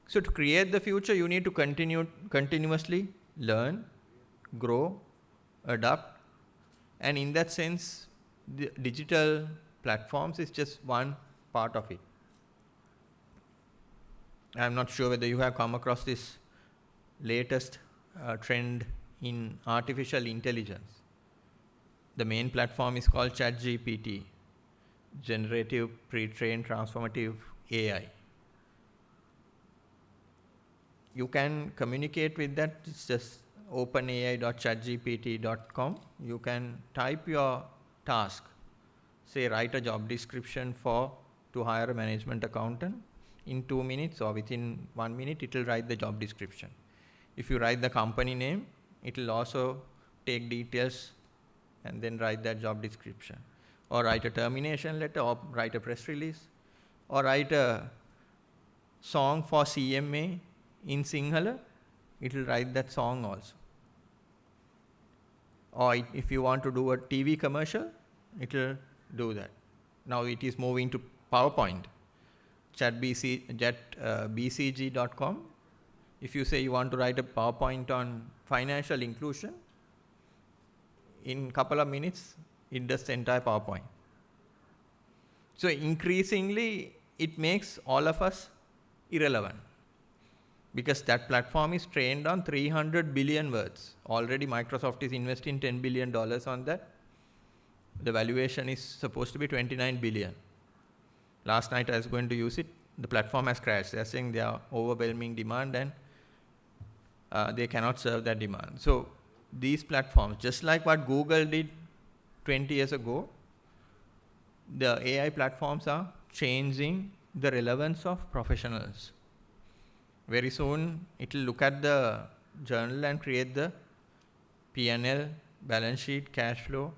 So to create the future, you need to continuously learn, grow, adapt, and in that sense, the digital platforms is just one part of it. I'm not sure whether you have come across this latest trend in artificial intelligence. The main platform is called ChatGPT, Generative Pre-trained Transformative AI. You can communicate with that. It's just openai.chatgpt.com. You can type your task, say write a job description to hire a management accountant. In 2 minutes or within 1 minute, it will write the job description. If you write the company name, it will also take details and then write that job description. Or write a termination letter, or write a press release, or write a song for CMA in Sinhala, it will write that song also. Or if you want to do a TV commercial, it will do that. Now it is moving to PowerPoint, bcg.com. If you say you want to write a PowerPoint on financial inclusion, in a couple of minutes, it does the entire PowerPoint. So increasingly, it makes all of us irrelevant. Because that platform is trained on 300 billion words. Already Microsoft is investing $10 billion on that. The valuation is supposed to be 29 billion. Last night I was going to use it. The platform has crashed. They're saying they are overwhelming demand and they cannot serve that demand. So these platforms, just like what Google did 20 years ago, the AI platforms are changing the relevance of professionals. Very soon, it will look at the journal and create the P&L, balance sheet, cash flow,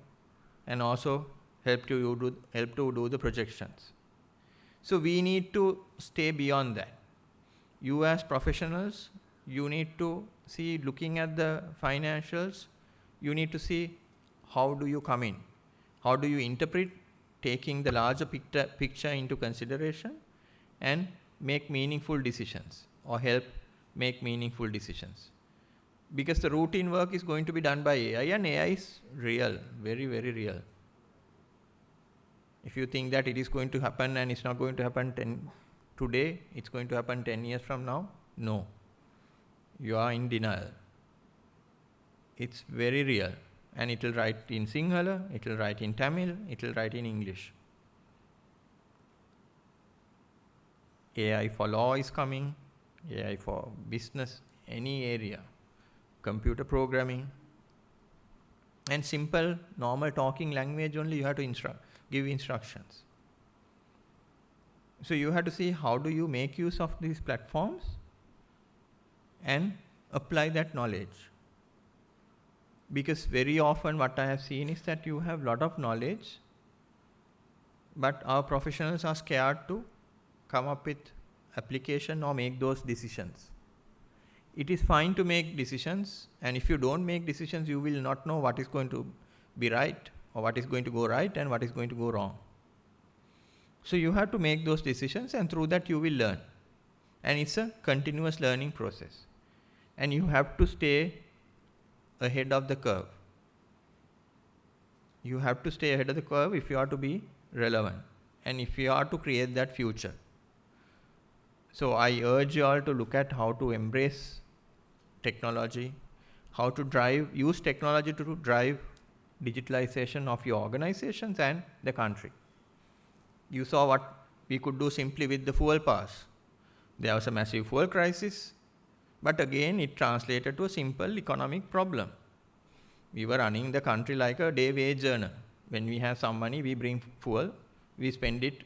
and also help to do the projections. So we need to stay beyond that. You as professionals, you need to see, looking at the financials, you need to see how do you come in, how do you interpret, taking the larger picture into consideration and make meaningful decisions, or help make meaningful decisions. Because the routine work is going to be done by AI, and AI is real, very, very real. If you think that it is going to happen and it's not going to happen today, it's going to happen 10 years from now, no. You are in denial. It's very real. and it will write in Sinhala, it will write in Tamil, it will write in English. AI for law is coming, AI for business, any area, computer programming, and simple normal talking language only you have to give instructions. So you have to see how do you make use of these platforms and apply that knowledge. Because very often what I have seen is that you have a lot of knowledge, but our professionals are scared to come up with application or make those decisions. It is fine to make decisions, and if you don't make decisions, you will not know what is going to be right or what is going to go right and what is going to go wrong. So you have to make those decisions, and through that you will learn. And it's a continuous learning process. And you have to stay ahead of the curve. You have to stay ahead of the curve if you are to be relevant and if you are to create that future. So I urge you all to look at how to embrace technology, how to use technology to drive digitalization of your organizations and the country. You saw what we could do simply with the fuel pass. There was a massive fuel crisis, but again it translated to a simple economic problem. We were running the country like a day wage earner. When we have some money, we bring fuel, we spend it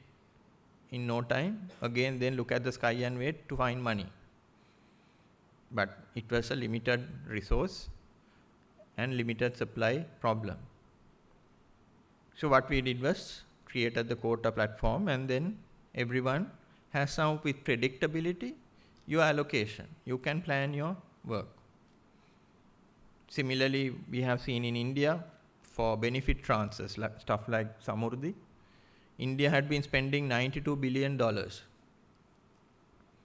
in no time, again then look at the sky and wait to find money. But it was a limited resource and limited supply problem. So what we did was created the quota platform, and then everyone has now with predictability your allocation. You can plan your work. Similarly, we have seen in India for benefit transfers, stuff like Samurdhi, India had been spending $92 billion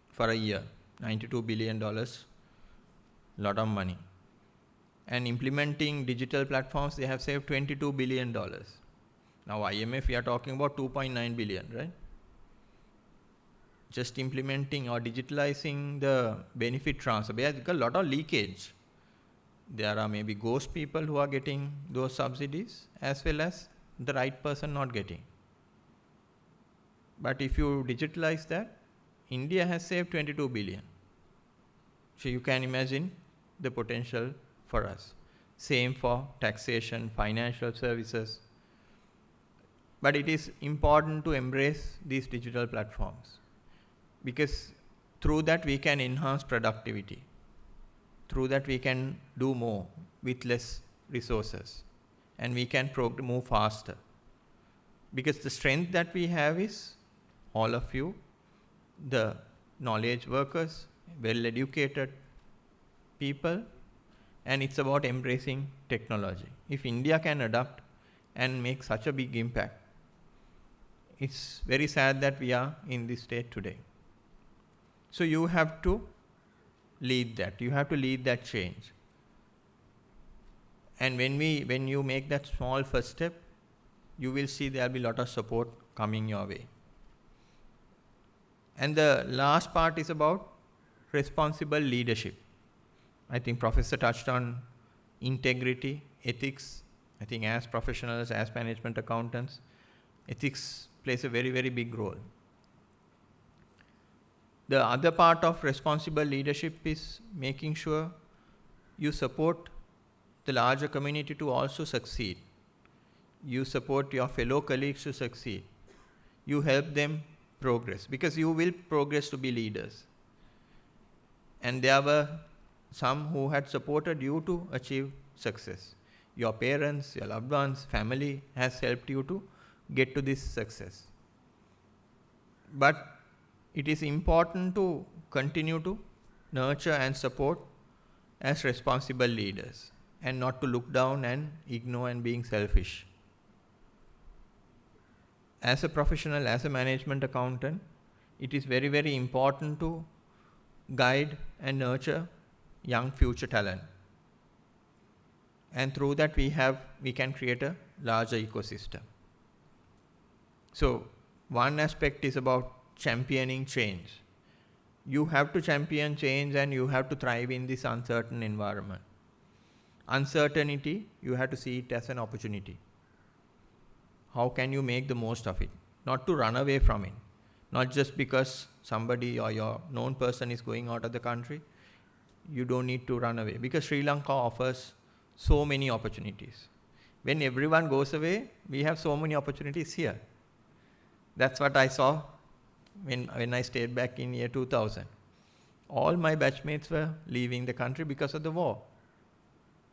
for a year. $92 billion, lot of money. And implementing digital platforms, they have saved $22 billion. Now IMF, we are talking about 2.9 billion, right? Just implementing or digitalizing the benefit transfer. There's a lot of leakage. There are maybe ghost people who are getting those subsidies, as well as the right person not getting. But if you digitalize that, India has saved 22 billion. So you can imagine the potential for us. Same for taxation, financial services. But it is important to embrace these digital platforms, because through that we can enhance productivity. Through that we can do more with less resources, and we can move faster. Because the strength that we have is all of you, the knowledge workers, well-educated people, and it's about embracing technology. If India can adapt and make such a big impact, it's very sad that we are in this state today. So you have to lead that. You have to lead that change. And when you make that small first step, you will see there will be a lot of support coming your way. And the last part is about responsible leadership. I think Professor touched on integrity, ethics. I think as professionals, as management accountants, ethics plays a very, very big role. The other part of responsible leadership is making sure you support the larger community to also succeed. You support your fellow colleagues to succeed. You help them progress, because you will progress to be leaders. And there were some who had supported you to achieve success. Your parents, your loved ones, family has helped you to get to this success. But it is important to continue to nurture and support as responsible leaders, and not to look down and ignore and being selfish. As a professional, as a management accountant, it is very, very important to guide and nurture young future talent. And through that we can create a larger ecosystem. So one aspect is about championing change. You have to champion change, and you have to thrive in this uncertain environment. uncertainty, you have to see it as an opportunity. How can you make the most of it? Not to run away from it. Not just because somebody or your known person is going out of the country, you don't need to run away. Because Sri Lanka offers so many opportunities. When everyone goes away, we have so many opportunities here. That's what I saw when I stayed back in year 2000. All my batchmates were leaving the country because of the war.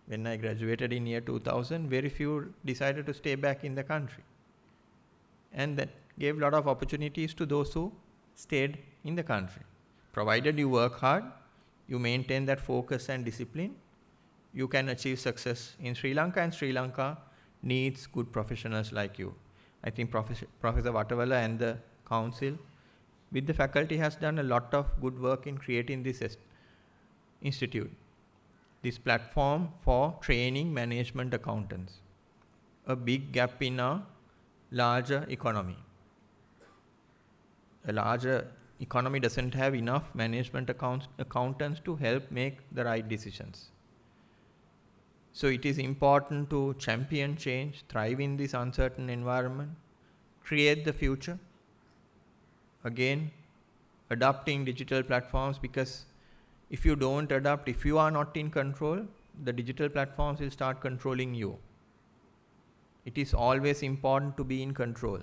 When I graduated in year 2000, very few decided to stay back in the country. And that gave a lot of opportunities to those who stayed in the country. Provided you work hard, you maintain that focus and discipline, you can achieve success in Sri Lanka, and Sri Lanka needs good professionals like you. I think Professor Vatavala and the council with the faculty has done a lot of good work in creating this institute, this platform for training management accountants. A big gap in our larger economy. A larger economy doesn't have enough management accountants to help make the right decisions. So it is important to champion change, thrive in this uncertain environment, create the future. Again, adopting digital platforms, because if you don't adapt, if you are not in control, the digital platforms will start controlling you. It is always important to be in control.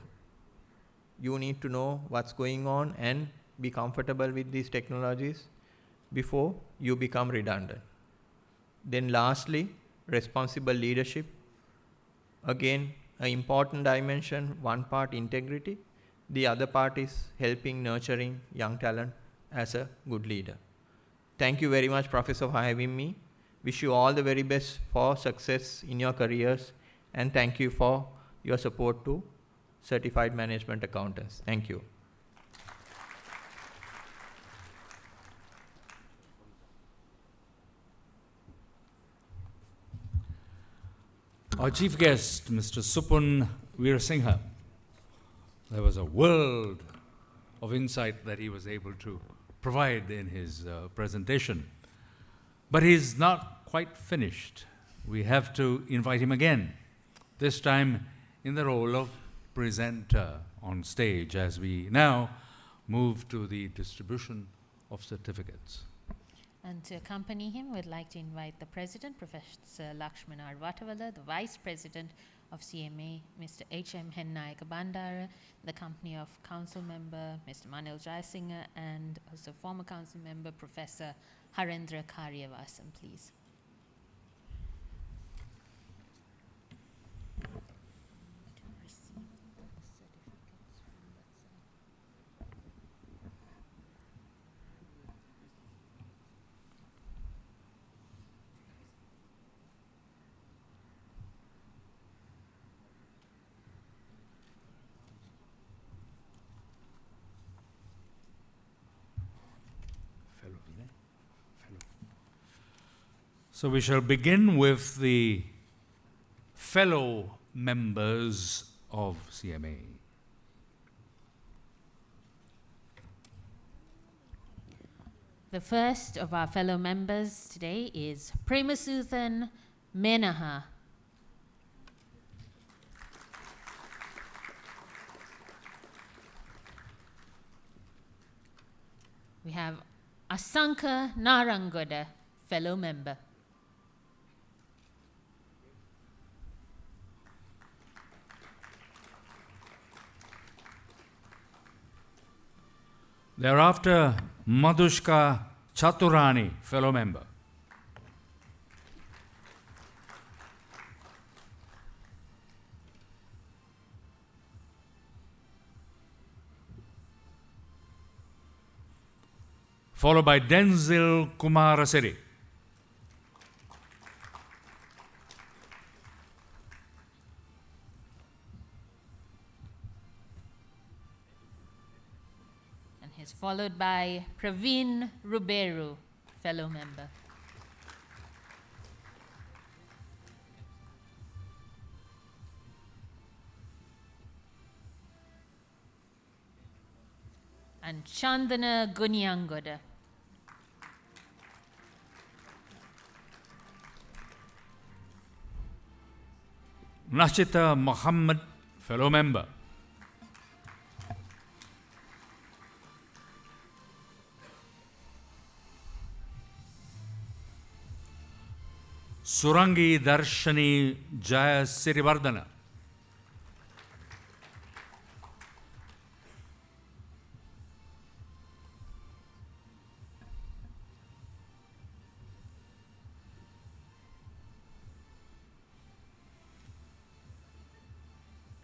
You need to know what's going on and be comfortable with these technologies before you become redundant. Then lastly, responsible leadership. Again, an important dimension, one part integrity, the other part is helping nurturing young talent as a good leader. Thank you very much, Professor, for having me. Wish you all the very best for success in your careers, and thank you for your support to certified management accountants. Thank you. Our chief guest, Mr. Supun Veerasinghe, there was a world of insight that he was able to provide in his presentation. But he's not quite finished. We have to invite him again, this time in the role of presenter on stage, as we now move to the distribution of certificates. And to accompany him, we'd like to invite the President, Professor Lakshman R. Vatavala, the Vice President of CMA, Mr. H.M. Hennayaka Bandara, the company of Council Member, Mr. Manil Jayasinghe, and also former Council Member, Professor Harendra Karyavasam, please. So we shall begin with the fellow members of CMA. The first of our fellow members today is Premasuthan Menaha. We have Asanka Narangoda, fellow member. Thereafter, Madhushka Chaturani, fellow member. Followed by Denzil Kumarasiri. Is followed by Praveen Ruberu, fellow member. And Chandana Gunyangoda. Nashita Muhammad, fellow member. Surangi Darshani Jaya Sirivardhana.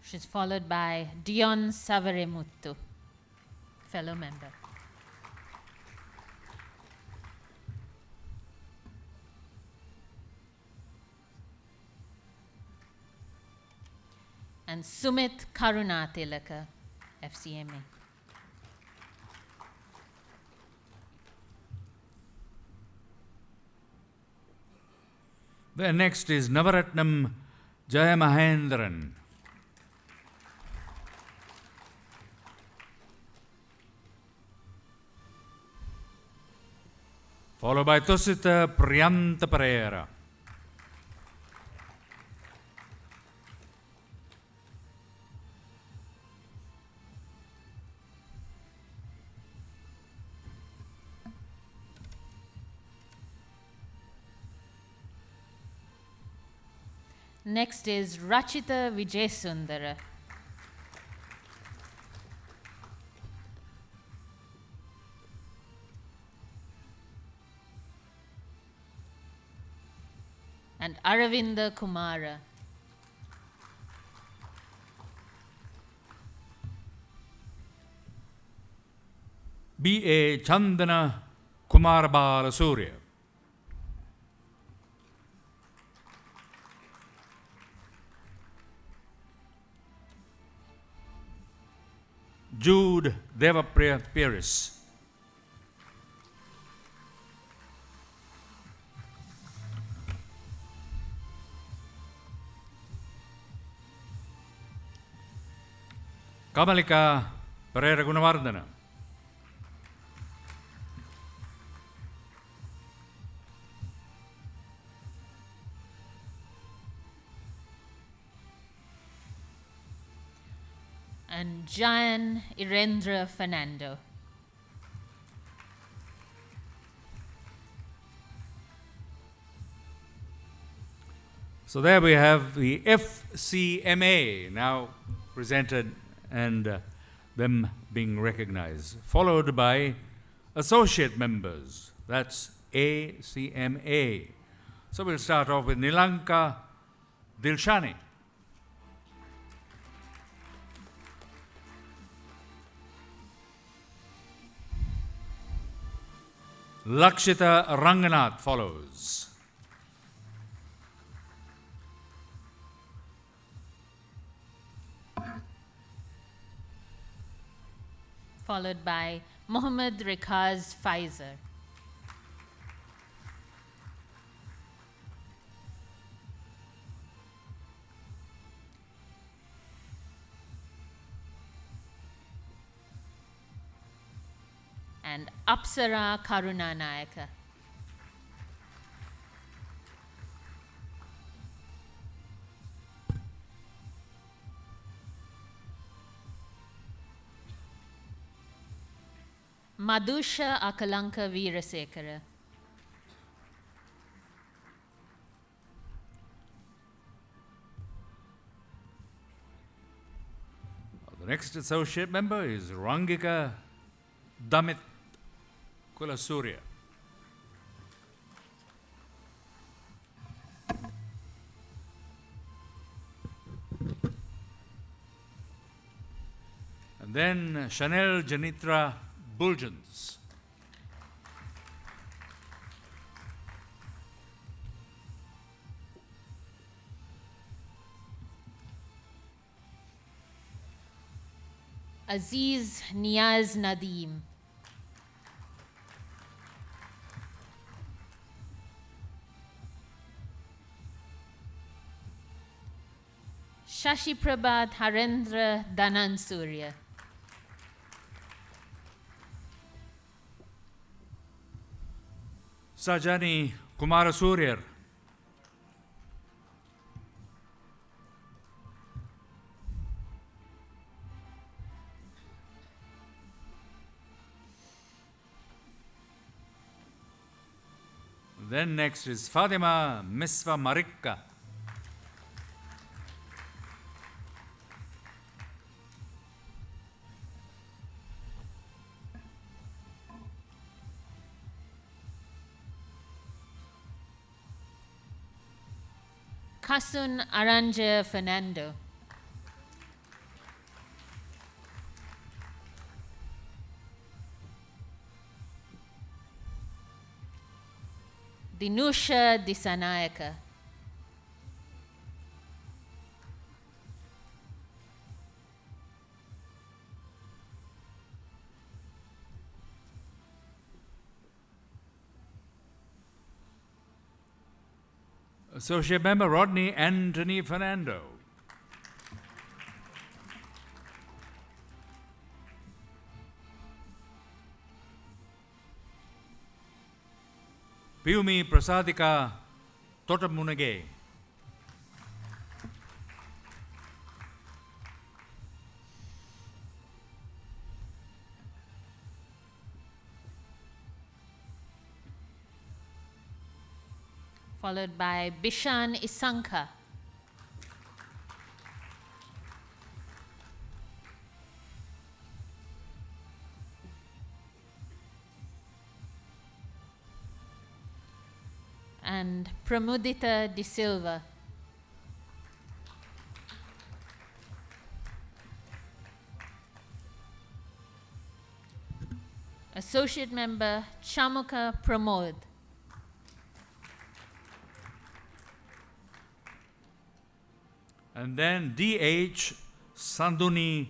She's followed by Dion Savaremuttu, fellow member. And Sumit Karunatilaka, FCMA. Then next is Navaratnam Jayamahendran. Followed by Tusita Priyanta Pereira. Next is Rachita Vijayasundara. And Aravinda Kumara. B.A. Chandana Kumar Balasurya. Jude Devapriya Pieris. Kamalika Pereira Gunawardana. And Jayan Irendra Fernando. So there we have the FCMA now presented and them being recognized, followed by associate members. That's ACMA. So we'll start off with Lanka Dilshani. Lakshita Ranganath follows. Followed by Mohammad Rikaz Pfizer. And Apsara Karunanayaka. Madhusha Akalanka Veerasekara. The next associate member is Rangika Damit Kulasurya. And then Chanel Janitra Buljans. Aziz Niaz Nadeem. Shashi Prabhat Harendra Dhanansurya. Sajani Kumarasuryar. Then next is Fatima Miswa Marikka. Kasun Aranja Fernando. Dinusha Disanayaka. Associate Member Rodney Anthony Fernando. Piumi Prasadika Totamunage. Followed by Bishan Isanka. And Pramudita De Silva. Associate Member Chamuka Pramod. And then D.H. Sanduni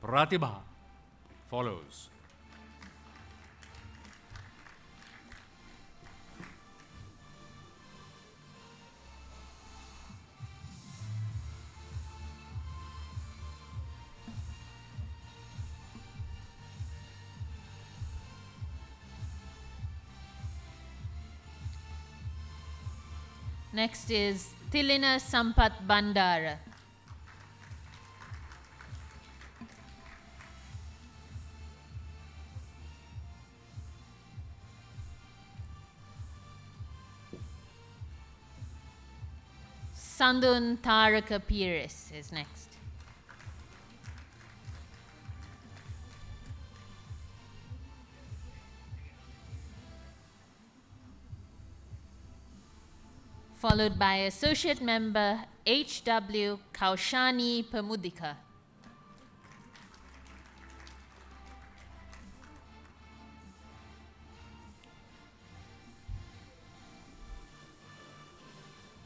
Pratibha follows. Next is Tilina Sampat Bandara. Sandun Taraka Pires is next. Followed by Associate Member H.W. Kaushani Pamudika.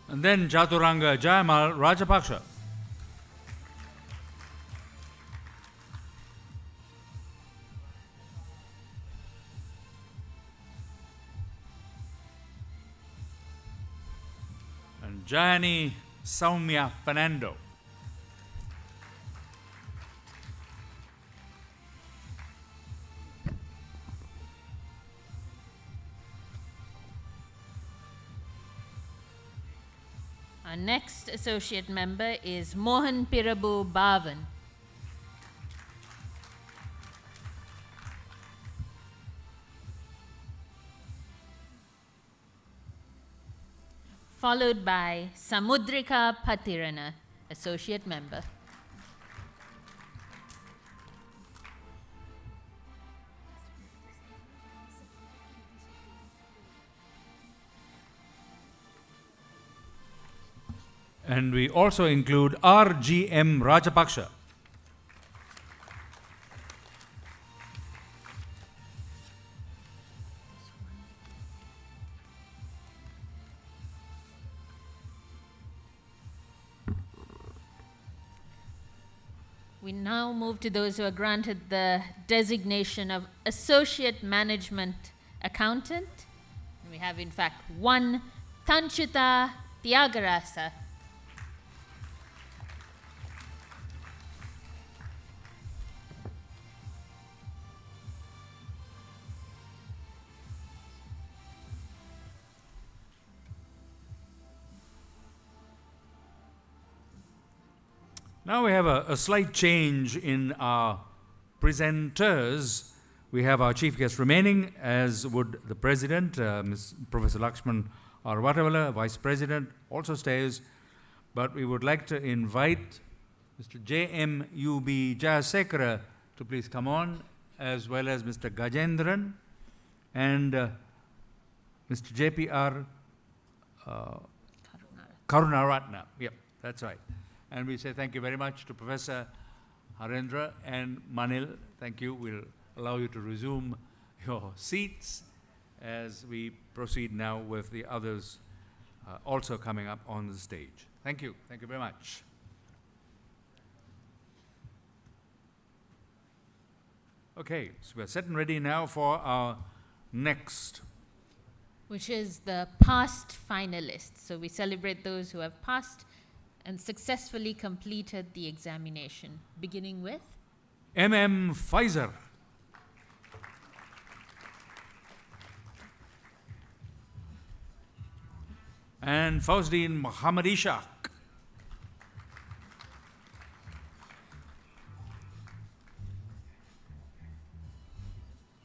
And then Chaturanga Jayamal Rajapaksha. And Jayani Saumya Fernando. Our next associate member is Mohan Pirabu Bhavan. Followed by Samudrika Patirana, associate member. And we also include R.G.M. Rajapaksha. We now move to those who are granted the designation of Associate Management Accountant. And we have, in fact, one Tanchuta Tiagarasa. Now we have a slight change in our presenters. We have our chief guest remaining, as would the president, Ms. Professor Lakshman Arwatavala, vice president, also stays. But we would like to invite Mr. J.M.U.B. Jayasekara to please come on, as well as Mr. Gajendran and Mr. J.P.R. Karunaratna. Yep, that's right. And we say thank you very much to Professor Harendra and Manil. Thank you. We'll allow you to resume your seats as we proceed now with the others also coming up on the stage. Thank you. Thank you very much. Okay, so we're set and ready now for our next. Which is the past finalists. So we celebrate those who have passed and successfully completed the examination, beginning with M.M. Pfizer. And Fauzdin Muhammad Ishaq.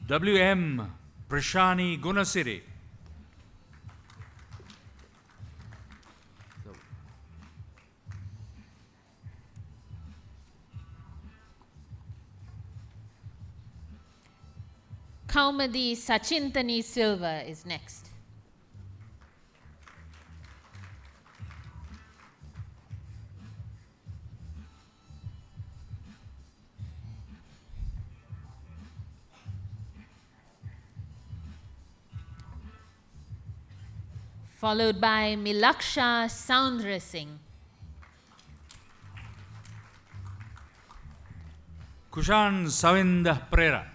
W.M. Prashani Gunasiri. Kaumadi Sachintani Silva is next. Followed by Milaksha Soundra Singh. Kushan Savinda Prera.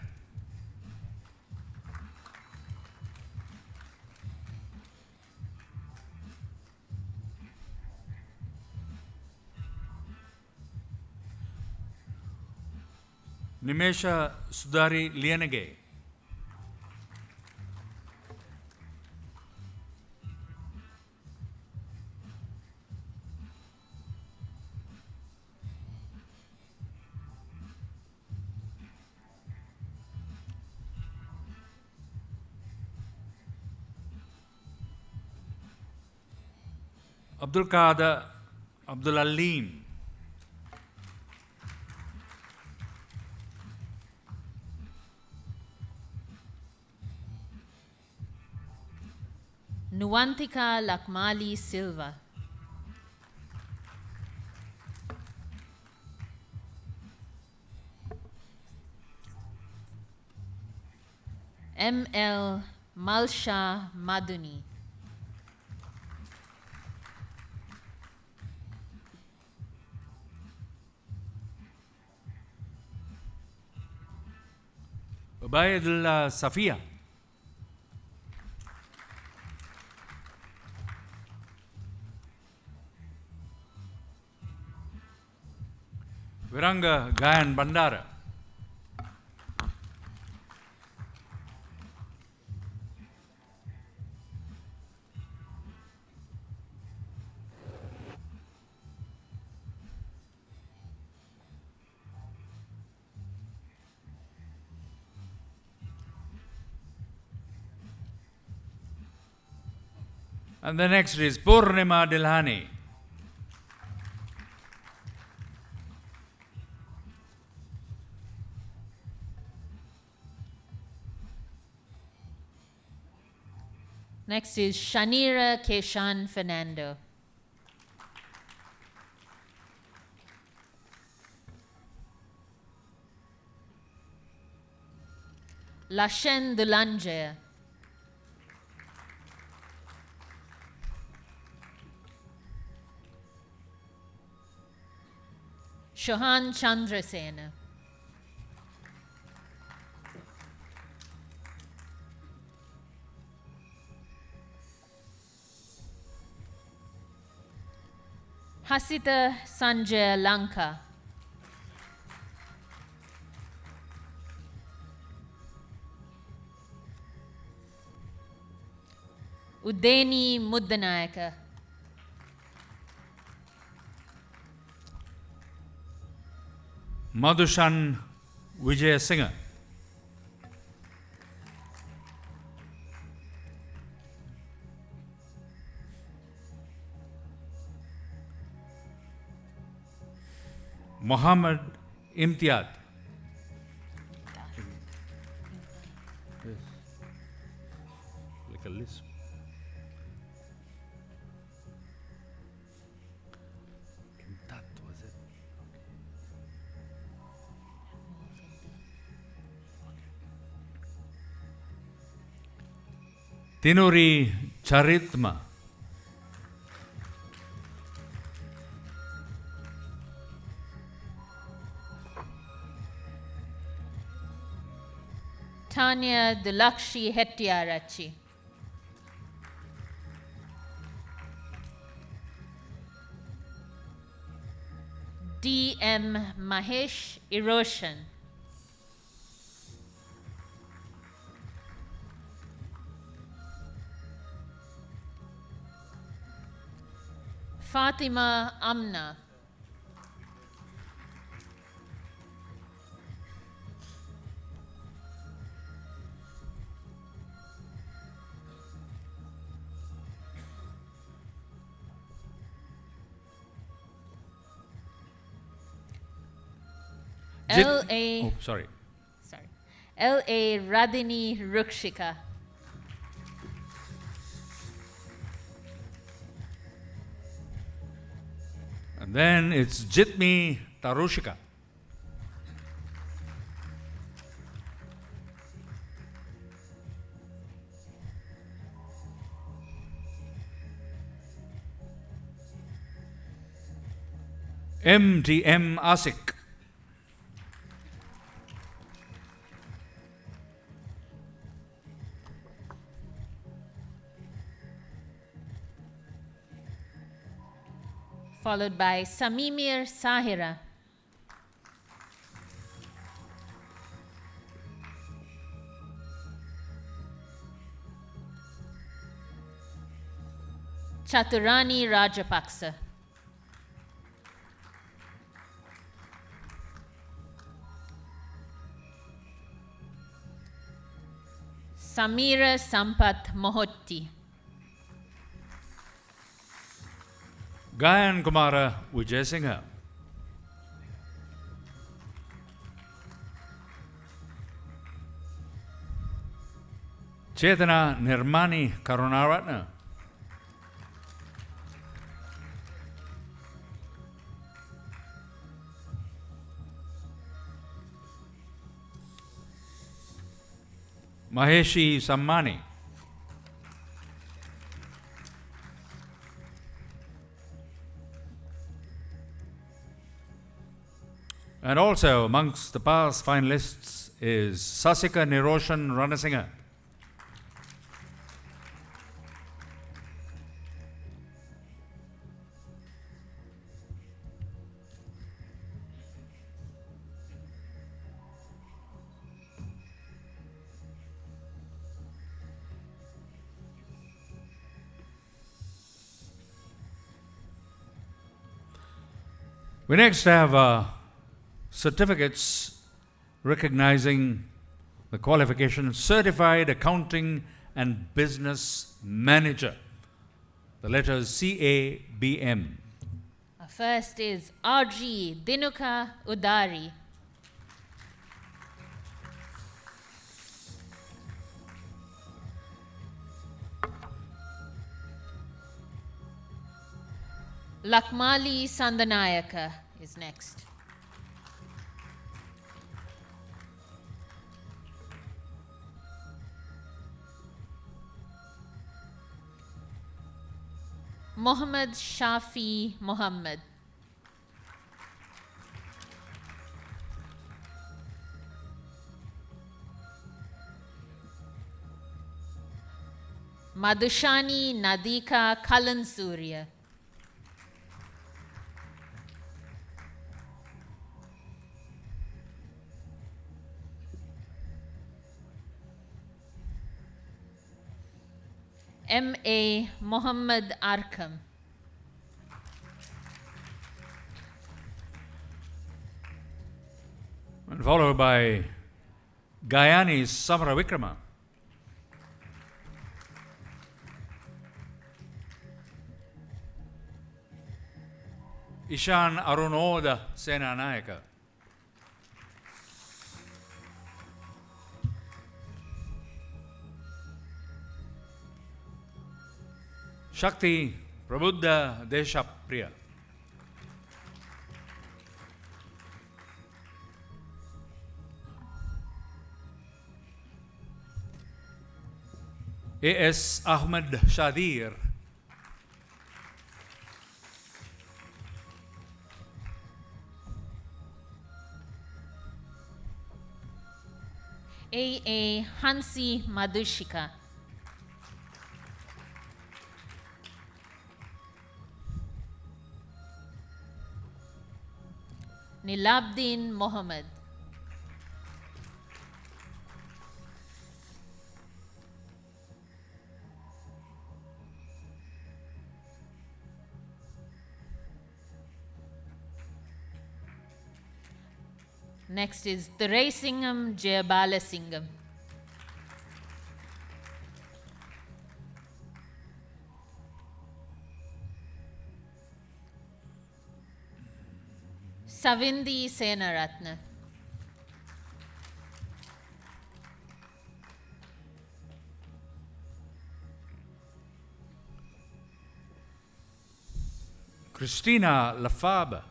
Nimesha Sudari Lianage. Abdul Qadir Abdul Alim. Nuwantika Lakmali Silva. M.L. Malsha Maduni. Ubaidullah Safia. Viranga Gayan Bandara. And the next is Purnima Dilhani. Next is Shanira Keshan Fernando. Lashen Dulanje. Shohan Chandrasena. Hasita Sanjay Lanka. Udeni Muddanayaka. Madhushan Vijay Singer. Muhammad Imtiad. Like a lisp. Imtiad was it? Tinuri Charitma. Tanya Dulakshi Hettiarachi. D.M. Mahesh Eroshan. Fatima Amna. L.A. Oh, sorry. L.A. Radhini Rukshika. And then it's Jitmi Tarushika. M.T.M. Asik. Followed by Samimir Sahira. Chaturani Rajapaksa. Samira Sampat Mohotti. Gayan Kumara Vijay Singha. Chetana Nirmani Karunaratna. Maheshi Sammani. And also amongst the past finalists is Sasika Niroshan Ranasinghe. We next have certificates recognizing the qualification Certified Accounting and Business Manager. The letters CABM. First is R.G. Dinuka Udari. Lakmali Sandanayaka is next. Muhammad Shafi Muhammad. Madhushani Nadika Kalansurya. M.A. Muhammad Arkham. And followed by Gayani Samara Vikrama. Ishan Arunoda Senanayaka. Shakti Prabuddha Deshapriya. A.S. Ahmed Shadir. A. Hansi Madhushika. Nilabdin Mohammed. Next is Thuraisingham Jayabalasingham. Savindi Senaratna. Christina Lafaba.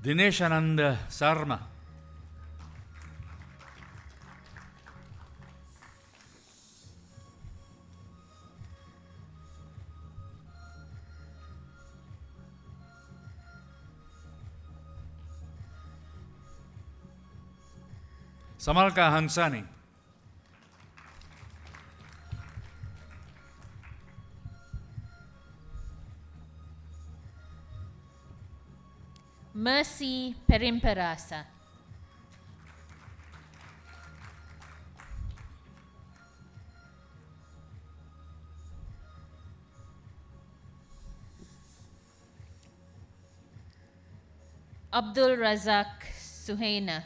Dinesh Anand Sarma. Samalka Hansani. Mercy Perimperasa. Abdul Razak Suhaina.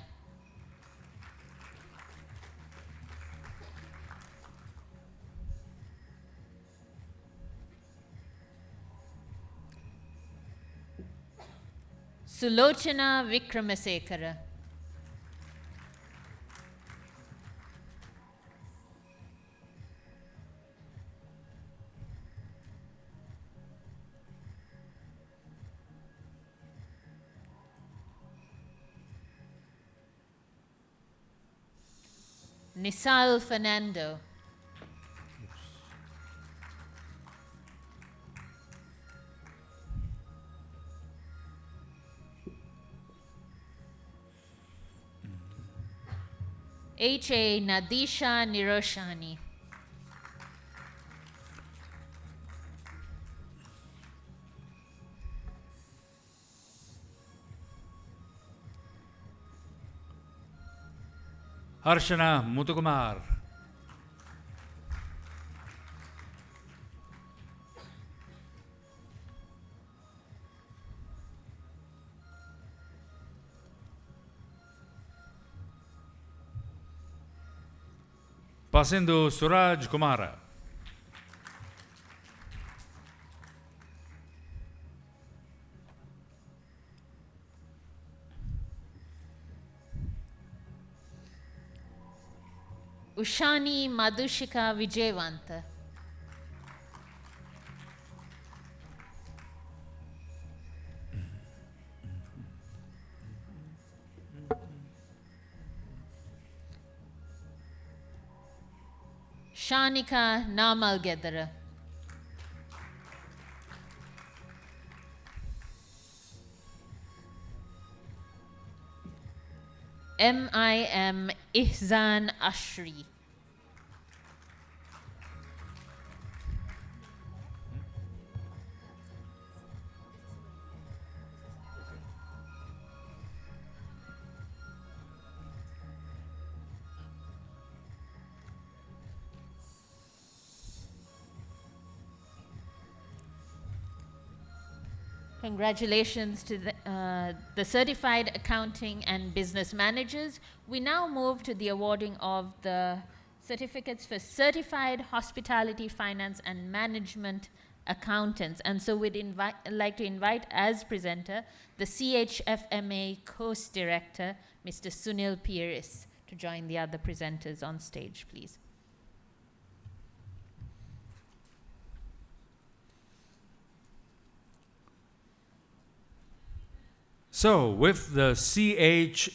Sulochana Vikramasekara. Nisal Fernando. H.A. Nadisha Niroshani. Harshana Muthukumar. Pasindu Suraj Kumara. Ushani Madhushika Vijayvanta. Shanika Namalgedara. MIM Ihzan Ashri. Congratulations to the certified accounting and business managers, we now move to the awarding of the certificates for certified hospitality, finance, and management accountants. And so we'd like to invite as presenter the CHFMA Coast Director, Mr. Sunil Pieris, to join the other presenters on stage, please. So, with the CHFMA,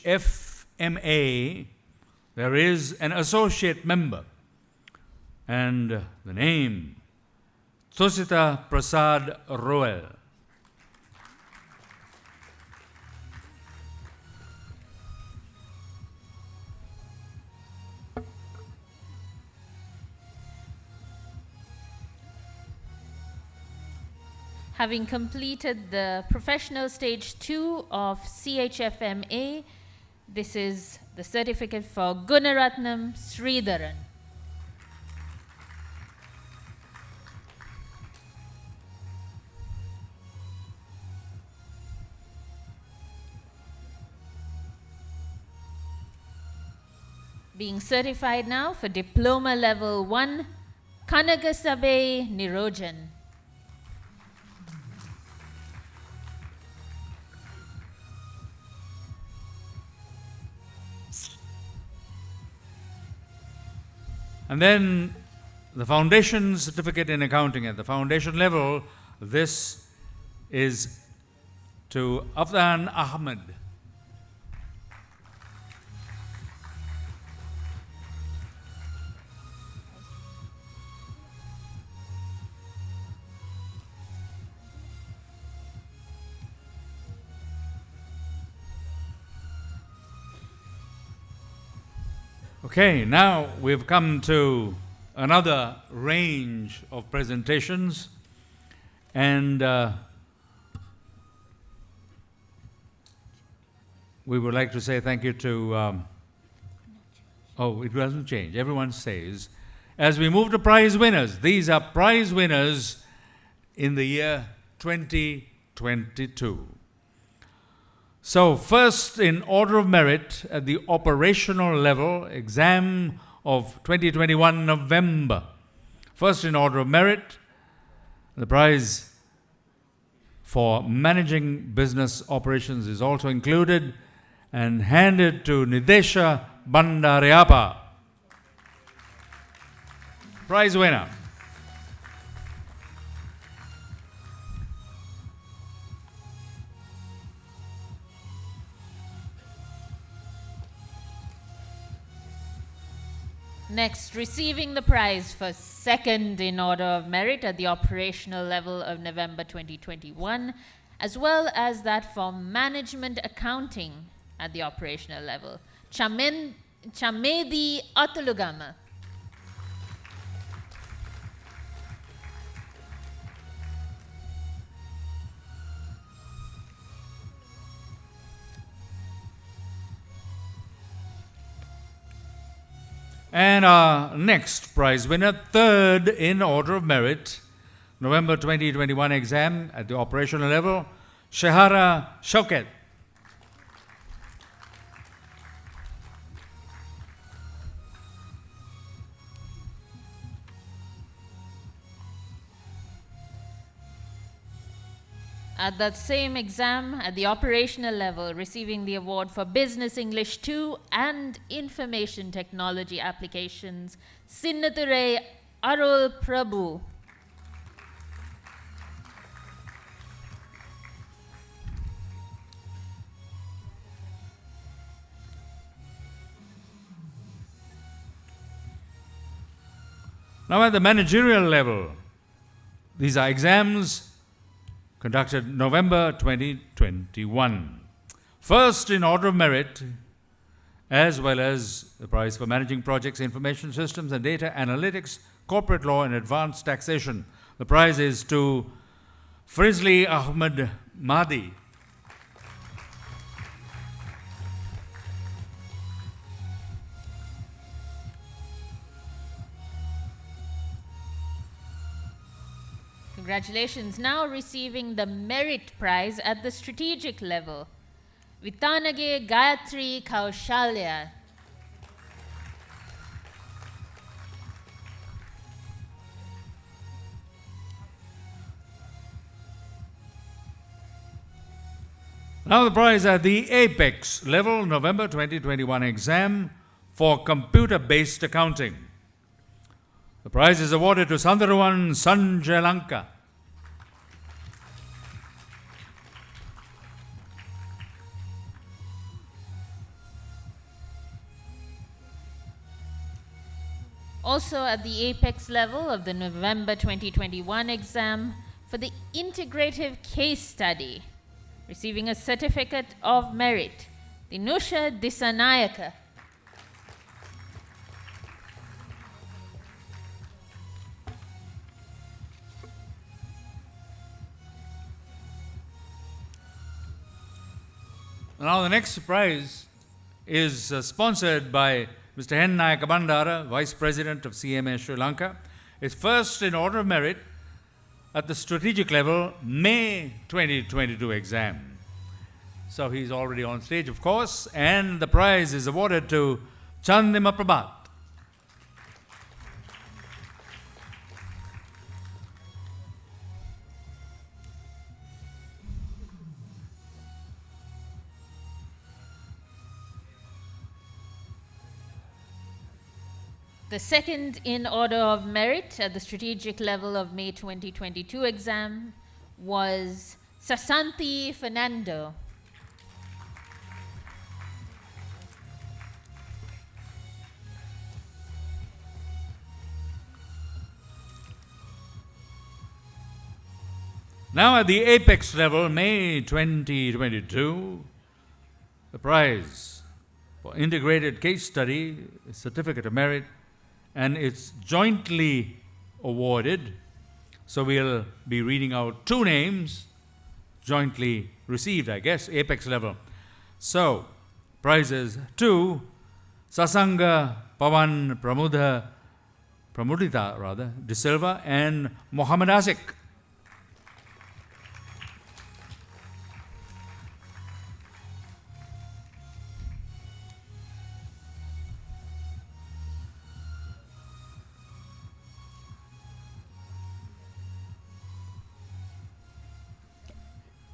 there is an associate member, and the name, Susita Prasad Roel. Having completed the professional stage 2 of CHFMA, this is the certificate for Gunaratnam Sridharan. Being certified now for Diploma Level 1, Kanagasabe Nirojan. And then the foundation certificate in accounting at the foundation level, this is to Afdan Ahmed. Okay, now we've come to another range of presentations, and we would like to say thank you to, oh, it doesn't change, everyone says. As we move to prize winners, these are prize winners in the year 2022. So first in order of merit at the operational level, exam of 2021 November. First in order of merit, the prize for managing business operations is also included and handed to Nidesha Bandareappa. Prize winner. Next, receiving the prize for second in order of merit at the operational level of November 2021, as well as that for management accounting at the operational level, Chamedi Atulugama. And our next prize winner, third in order of merit, November 2021 exam at the operational level, Shehara Shauket. At that same exam, at the operational level, receiving the award for Business English 2 and Information Technology Applications, Sinnature Arul Prabhu. Now at the managerial level, these are exams conducted November 2021. First in order of merit, as well as the prize for managing projects, information systems and data analytics, corporate law and advanced taxation. The prize is to Frizli Ahmed Mahdi. Congratulations. Now receiving the merit prize at the strategic level, Vitanage Gayatri Kaushalya. Now the prize at the Apex Level November 2021 exam for computer-based accounting. The prize is awarded to Sandharuwan Sanjay Lanka. Also at the apex level of the November 2021 exam for the integrative case study, receiving a certificate of merit, Dinusha Disanayaka. Now the next prize is sponsored by Mr. Hen Nayaka Bandara, Vice President of CMA Sri Lanka. It's first in order of merit at the strategic level May 2022 exam. So he's already on stage, of course, and the prize is awarded to Chandima Prabhat. The second in order of merit at the strategic level of May 2022 exam was Sasanti Fernando. Now at the apex level, May 2022, the prize for integrated case study, certificate of merit, and it's jointly awarded. So we'll be reading out two names jointly received, I guess, apex level. So, prizes to Sasanga Pawan Pramudita De Silva and Mohammed Asik.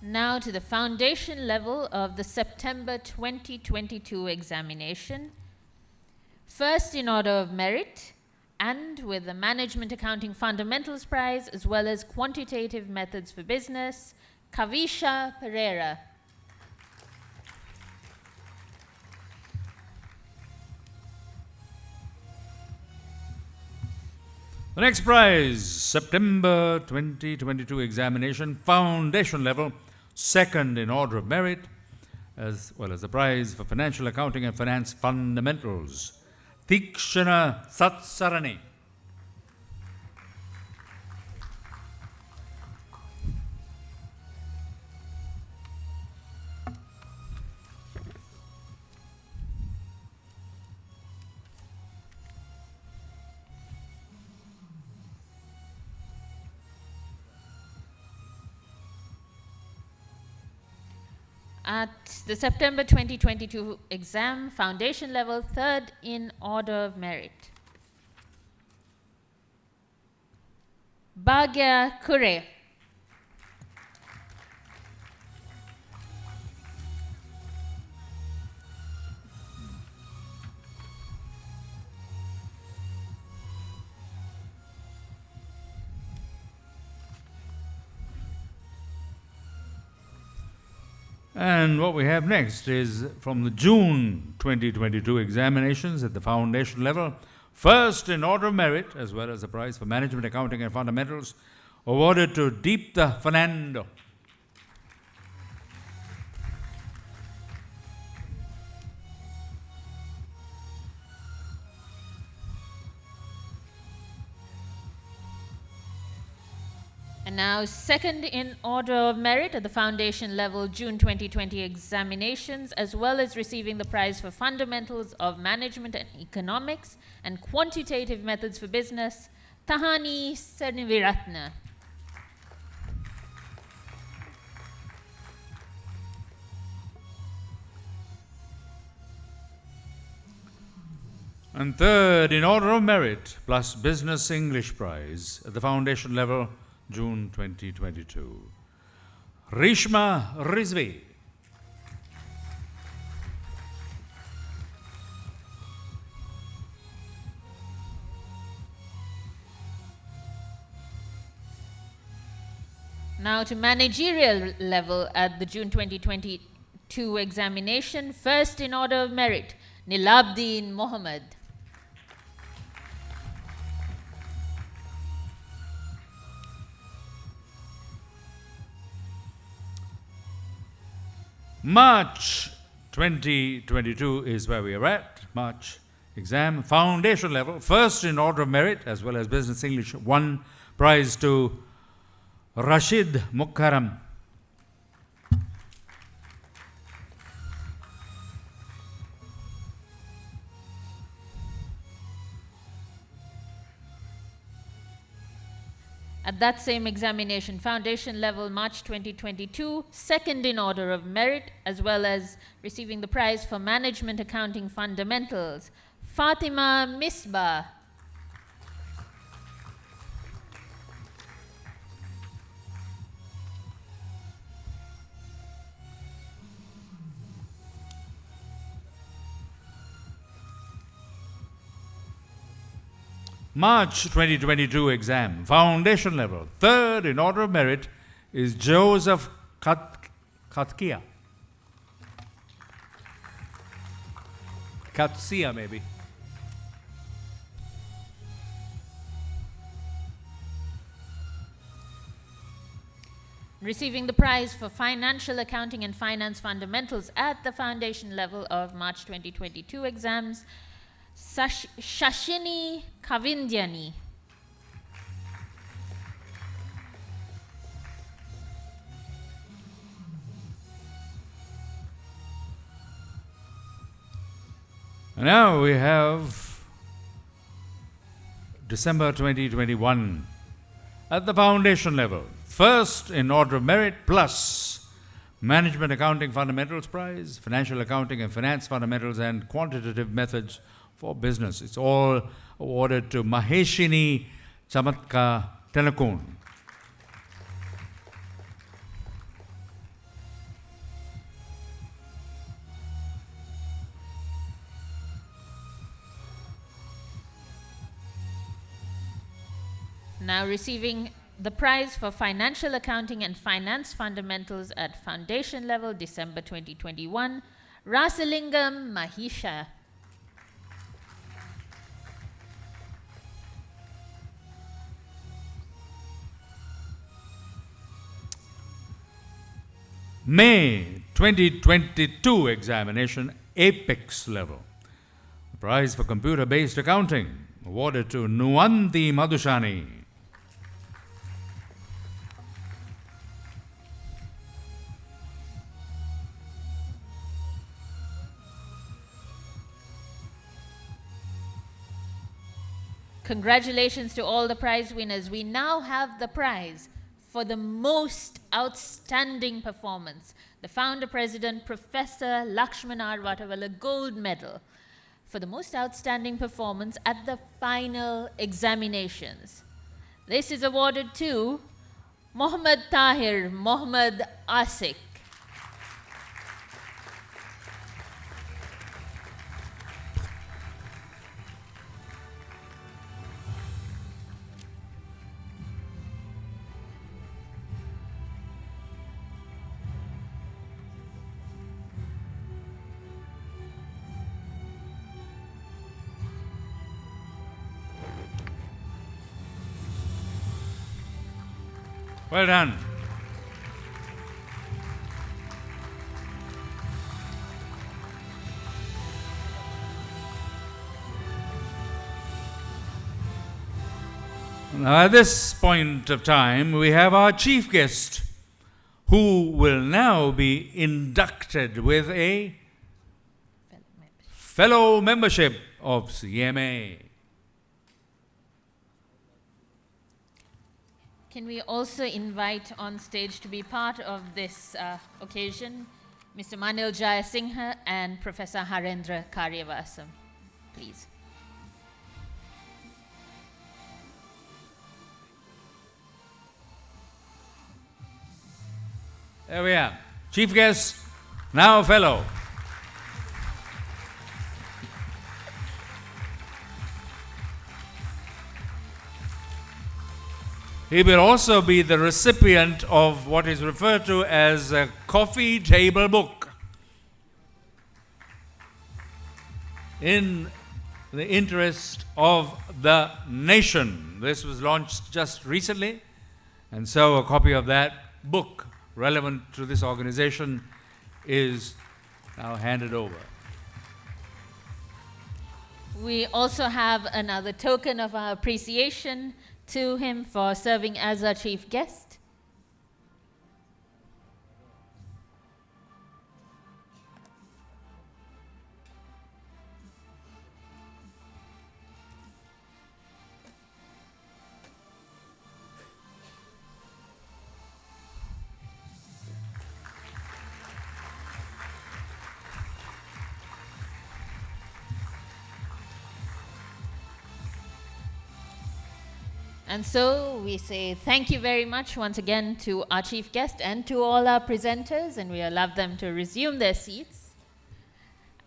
Now to the foundation level of the September 2022 examination. First in order of merit, and with the Management Accounting Fundamentals Prize as well as Quantitative Methods for Business, Kavisha Pereira. The next prize, September 2022 examination, foundation level, second in order of merit, as well as the prize for financial accounting and finance fundamentals, Tikshana Satsarani. At the September 2022 exam, foundation level, third in order of merit, Bhagya Kure. And what we have next is from the June 2022 examinations at the foundation level, first in order of merit, as well as the prize for management, accounting and fundamentals, awarded to Deepta Fernando. And now, second in order of merit at the foundation level June 2020 examinations, as well as receiving the prize for fundamentals of management and economics and quantitative methods for business, Tahani Serniviratna. And third, in order of merit, plus Business English Prize at the foundation level, June 2022. Rishma Rizvi. Now to managerial level at the June 2022 examination. First in order of merit, Nilabdeen Mohammed. March 2022 is where we are at. March exam, foundation level. First in order of merit, as well as Business English 1 prize to Rashid Mukharam. At that same examination, foundation level, March 2022, second in order of merit, as well as receiving the prize for Management Accounting Fundamentals, Fatima Misbah. March 2022 exam, foundation level. Third in order of merit is Joseph Katkia. Katsia, maybe. Receiving the prize for Financial Accounting and Finance Fundamentals at the foundation level of March 2022 exams, Shashini Kavindyani. Now we have December 2021 at the foundation level. First in order of merit, plus Management Accounting Fundamentals Prize, Financial Accounting and Finance Fundamentals, and Quantitative Methods for Business. It's all awarded to Maheshini Chamatka Tenakun. Now receiving the prize for Financial Accounting and Finance Fundamentals at foundation level, December 2021, Rasalingam Mahisha. May 2022 examination, Apex level. The prize for computer-based accounting awarded to Nuwanti Madhushani. Congratulations to all the prize winners. We now have the prize for the most outstanding performance. The founder president, Professor Lakshman R. Vatawala, gold medal for the most outstanding performance at the final examinations. This is awarded to Mohammad Tahir Mohammad Asik. Well done. Now, at this point of time, we have our chief guest, who will now be inducted with a fellow membership of CMA. Can we also invite on stage to be part of this occasion Mr. Manil Jayasinghe and Professor Harendra Karyavasam, please. There we are. Chief guest, now a fellow. He will also be the recipient of what is referred to as a coffee table book. In the interest of the nation. This was launched just recently, and so a copy of that book relevant to this organization is now handed over. We also have another token of our appreciation to him for serving as our chief guest. And so we say thank you very much once again to our chief guest and to all our presenters, and we allow them to resume their seats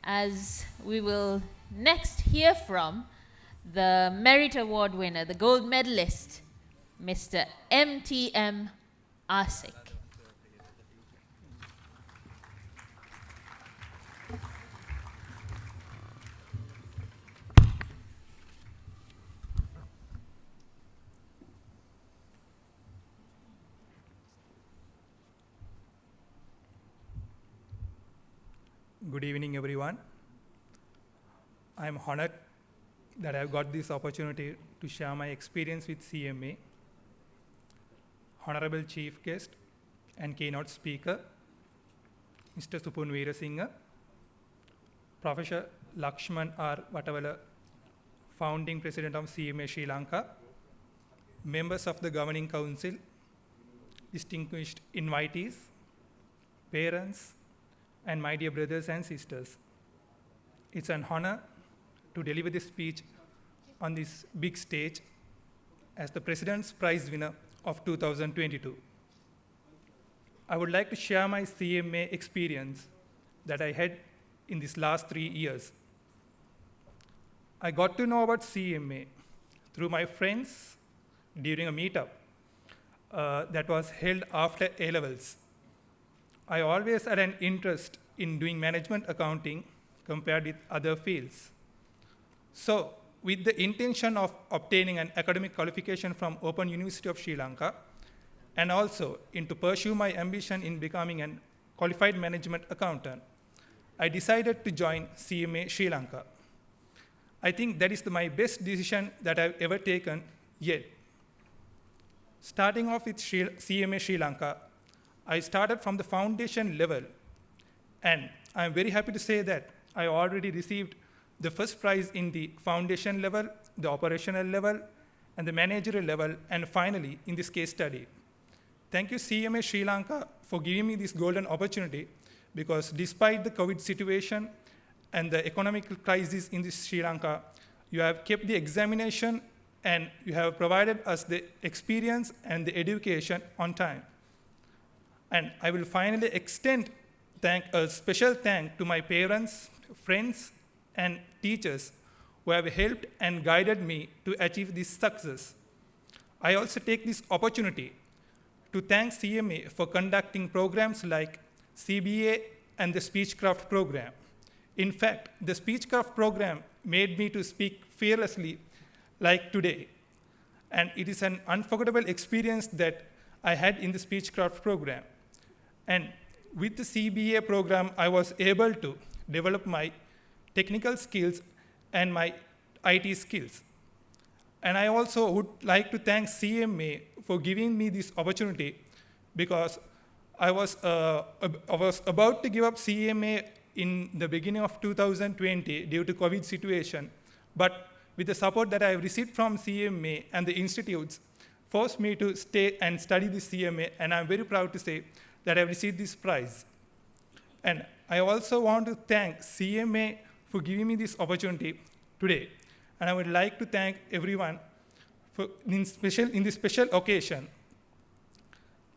as we will next hear from the Merit Award winner, the gold medalist, Mr. M.T.M. Asik. Good evening, everyone. I am honored that I've got this opportunity to share my experience with CMA. Honorable Chief Guest and Keynote Speaker, Mr. Supun Veerasinghe, Professor Lakshman R. Watavala, Founding President of CMA Sri Lanka, members of the Governing Council, distinguished invitees, parents, and my dear brothers and sisters. It's an honor to deliver this speech on this big stage as the President's Prize winner of 2022. I would like to share my CMA experience that I had in these last 3 years. I got to know about CMA through my friends during a meetup that was held after A-levels. I always had an interest in doing management accounting compared with other fields. So, with the intention of obtaining an academic qualification from Open University of Sri Lanka, and also to pursue my ambition in becoming an qualified management accountant, I decided to join CMA Sri Lanka. I think that is my best decision that I've ever taken yet. Starting off with CMA Sri Lanka, I started from the foundation level, and I'm very happy to say that I already received the first prize in the foundation level, the operational level, and the managerial level, and finally in this case study. Thank you CMA Sri Lanka for giving me this golden opportunity, because despite the COVID situation and the economic crisis in this Sri Lanka, you have kept the examination and you have provided us the experience and the education on time. And I will finally extend a special thank to my parents, friends, and teachers who have helped and guided me to achieve this success. I also take this opportunity to thank CMA for conducting programs like CBA and the Speechcraft program. In fact, the Speechcraft program made me to speak fearlessly like today. And it is an unforgettable experience that I had in the Speechcraft program. And with the CBA program, I was able to develop my technical skills and my IT skills. And I also would like to thank CMA for giving me this opportunity, because I was about to give up CMA in the beginning of 2020 due to COVID situation. But with the support that I have received from CMA and the institutes, forced me to stay and study the CMA, and I'm very proud to say that I've received this prize. And I also want to thank CMA for giving me this opportunity today. And I would like to thank everyone for in this special occasion.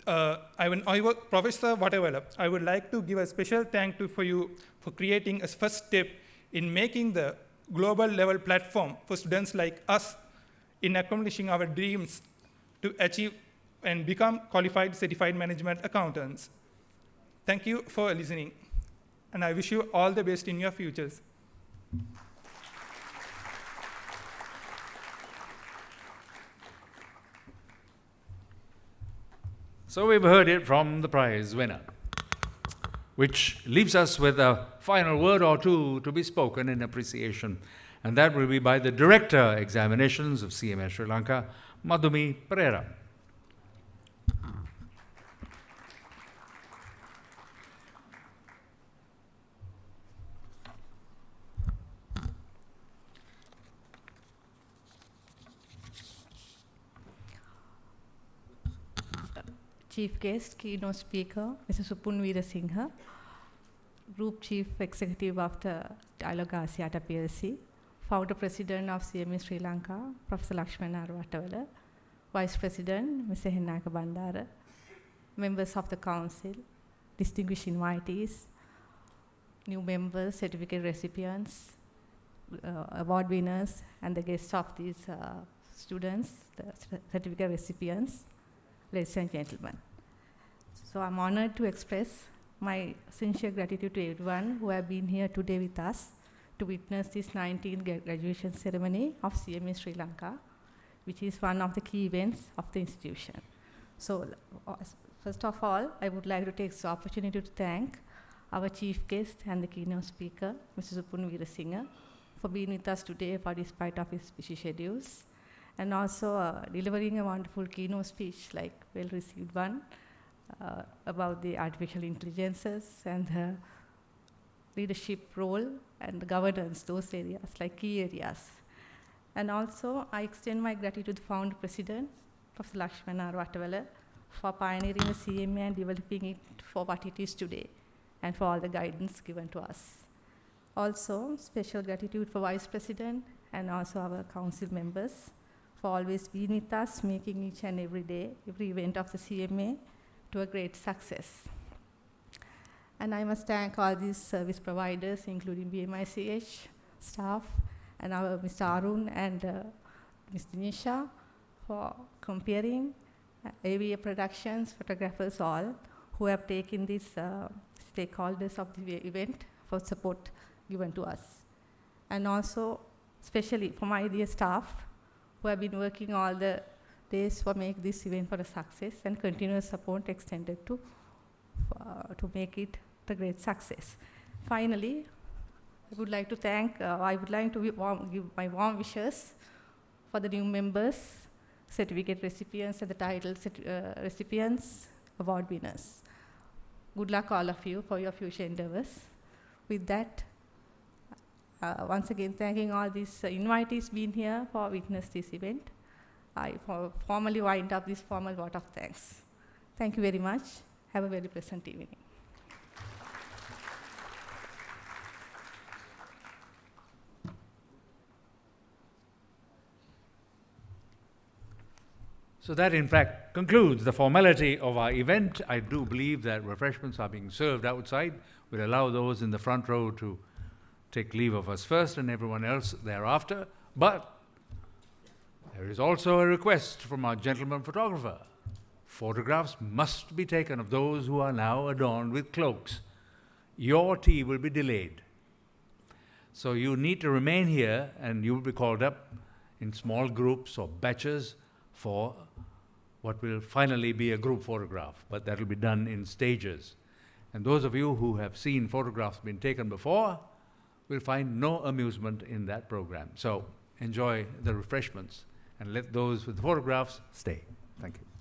Professor whatever, I would like to give a special thank you for you for creating a first step in making the global level platform for students like us in accomplishing our dreams to achieve and become qualified certified management accountants. Thank you for listening, and I wish you all the best in your futures. So we've heard it from the prize winner, which leaves us with a final word or two to be spoken in appreciation, and that will be by the Director Examinations of CMA Sri Lanka, Madhumi Pereira. Chief guest, keynote speaker, Mr. Supun Veerasinghe, Group Chief Executive of the Dialogue Asiata PLC, Founder President of CMA Sri Lanka, Professor Lakshman R. Vice President, Mr. Hennaka Bandara, members of the Council, distinguished invitees, new members, certificate recipients, award winners, and the guests of these students, the certificate recipients, ladies and gentlemen. So I'm honored to express my sincere gratitude to everyone who have been here today with us to witness this 19th graduation ceremony of CMA Sri Lanka, which is one of the key events of the institution. So first of all, I would like to take this opportunity to thank our chief guest and the keynote speaker, Mr. Supun Veerasinghe, for being with us today despite of his busy schedules, and also delivering a wonderful keynote speech, like well-received one, about the artificial intelligences and the leadership role and the governance, those areas, like key areas. And also, I extend my gratitude to the founder president, Professor Lakshman R. for pioneering the CMA and developing it for what it is today, and for all the guidance given to us. Also, special gratitude for Vice President and also our council members for always being with us, making each and every day, every event of the CMA to a great success. And I must thank all these service providers, including BMICH staff, and our Mr. Arun and Mr. Nisha for comparing, AVA Productions, photographers, all who have taken these stakeholders of the event for support given to us. And also, especially for my dear staff, who have been working all the days for make this event for a success, and continuous support extended to make it a great success. Finally, I would like to give my warm wishes for the new members, certificate recipients, and the title recipients, award winners. Good luck all of you for your future endeavors. With that, once again, thanking all these invitees being here for witness this event. I formally wind up this formal vote of thanks. Thank you very much. Have a very pleasant evening. So that, in fact, concludes the formality of our event. I do believe that refreshments are being served outside. We'll allow those in the front row to take leave of us first and everyone else thereafter. But there is also a request from our gentleman photographer. Photographs must be taken of those who are now adorned with cloaks. Your tea will be delayed. So you need to remain here, and you will be called up in small groups or batches for what will finally be a group photograph, but that will be done in stages. And those of you who have seen photographs being taken before will find no amusement in that program. So enjoy the refreshments and let those with photographs stay. Thank you.